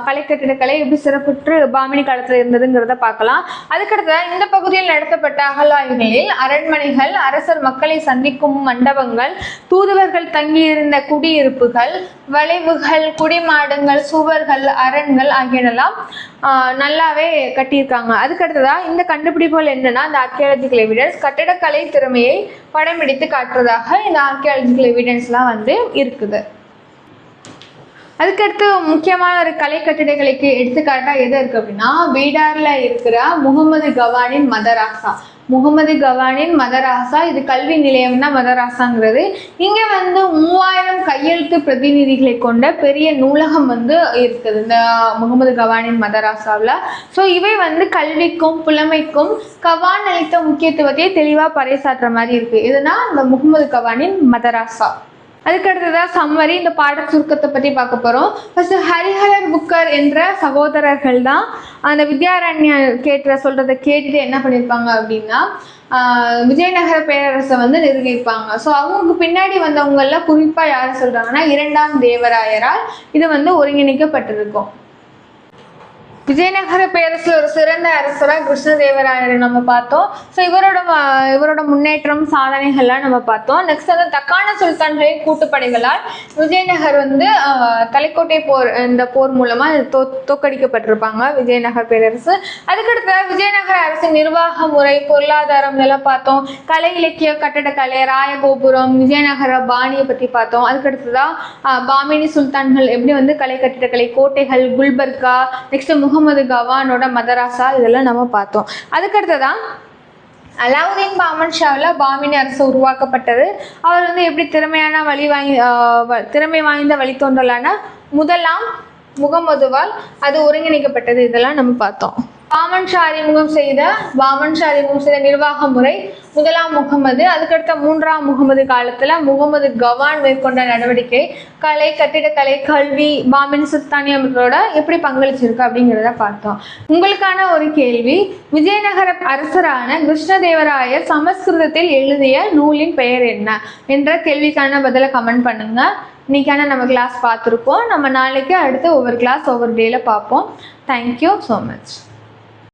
கலை கட்டிடக்கலை எப்படி சிறப்புற்று பாமினி காலத்தில் இருந்ததுங்கிறத பார்க்கலாம். அதுக்கடுத்து இந்த பகுதியில் நடத்தப்பட்ட அகழாய்வுகளில் அரண்மனைகள், அரசர் மக்களை சந்திக்கும் மண்டபங்கள், தூதுவர்கள் தங்கியிருந்த குடியிருப்புகள், வளைவுகள், குடிமாடங்கள், சுவர்கள், அரண்கள் ஆகியனெல்லாம் நல்லாவே கட்டியிருக்காங்க. அதுக்கடுத்ததான் இந்த கண்டுபிடிப்புகள் என்னன்னா, இந்த ஆர்கியாலஜிக்கல் எவிடன்ஸ் கட்டிடக்கலை திறமையை படம் பிடித்து காட்டுறதாக இந்த ஆர்கியாலஜிக்கல் எவிடன்ஸ்லாம் இருக்குது. அதுக்கடுத்து முக்கியமான ஒரு கலை கட்டிடக்கலைக்கு எடுத்துக்காட்டாக எது இருக்குது அப்படின்னா, பீடாரில் இருக்கிற முகமது கவானின் மதராசா. முகமது கவானின் மதராசா, இது கல்வி நிலையம் தான் மதராசாங்கிறது. இங்கே 3000 கையெழுத்து பிரதிநிதிகளை கொண்ட பெரிய நூலகம் இருக்குது இந்த முகமது கவானின் மதராசாவில். ஸோ இவை கல்விக்கும் புலமைக்கும் கவான் அளித்த முக்கியத்துவத்தை தெளிவாக பறைசாற்ற மாதிரி இருக்குது. இதுனா இந்த முகமது கவானின் மதராசா. அதுக்கடுத்ததாக சம்மரி, இந்த பாட சுருக்கத்தை பற்றி பார்க்க போகிறோம். ஃபஸ்ட்டு ஹரிஹரர் புக்கர் என்ற சகோதரர்கள் தான் அந்த வித்யாரண்ய சொல்கிறத கேட்டுட்டு என்ன பண்ணியிருப்பாங்க அப்படின்னா விஜயநகர பேரரசை வந்து நிறுவியிருப்பாங்க. ஸோ அவங்களுக்கு பின்னாடி வந்தவங்களில் குறிப்பாக யார் சொல்கிறாங்கன்னா 2ஆம் தேவராயரால் இது வந்து ஒருங்கிணைக்கப்பட்டிருக்கும். விஜயநகர பேரரசில் ஒரு சிறந்த அரசராக கிருஷ்ணதேவராயரை நம்ம பார்த்தோம். ஸோ இவரோட முன்னேற்றம் சாதனைகள்லாம் நம்ம பார்த்தோம். நெக்ஸ்ட் வந்து தக்கான சுல்தான்களின் கூட்டுப்படைகளால் விஜயநகர் வந்து தலைக்கோட்டை போர், இந்த போர் மூலமாக தோற்கடிக்கப்பட்டிருப்பாங்க விஜயநகர பேரரசு. அதுக்கடுத்த விஜயநகர அரசின் நிர்வாக முறை, பொருளாதாரம் எல்லாம் பார்த்தோம். கலை இலக்கிய, கட்டடக்கலை, ராயகோபுரம், விஜயநகர பாணியை பற்றி பார்த்தோம். அதுக்கடுத்துதான் பாமினி சுல்தான்கள் எப்படி வந்து கலை, கட்டிடக்கலை, கோட்டைகள், குல்பர்கா, நெக்ஸ்ட் முகமது கவானோட மதராசா, இதெல்லாம் நம்ம பார்த்தோம். அதுக்கடுத்ததான் அலாவுதீன் பாமன் ஷாவில் பாமினி அரசு உருவாக்கப்பட்டது. அவர் வந்து எப்படி திறமை வாய்ந்த வழித்தோன்றலான முதலாம் முகமதுவால் அது ஒருங்கிணைக்கப்பட்டது. இதெல்லாம் நம்ம பார்த்தோம். பாமன் ஷா அறிமுகம் செய்த நிர்வாக முறை முதலாம் முகமது. அதுக்கடுத்த 3ஆம் முகமது காலத்தில் முகமது கவான் மேற்கொண்ட நடவடிக்கை கலை, கட்டிடக்கலை, கல்வி பாமினி சுல்தானியர்களோட எப்படி பங்களிச்சிருக்கு அப்படிங்கிறத பார்த்தோம். உங்களுக்கான ஒரு கேள்வி, விஜயநகர அரசரான கிருஷ்ணதேவராயர் சமஸ்கிருதத்தில் எழுதிய நூலின் பெயர் என்ன என்ற கேள்விக்கான பதிலை கமெண்ட் பண்ணுங்க. இன்னைக்கான நம்ம கிளாஸ் பார்த்துருப்போம். நம்ம நாளைக்கு அடுத்து ஒவ்வொரு கிளாஸ் ஒவ்வொரு டேல பார்ப்போம். Thank you so much.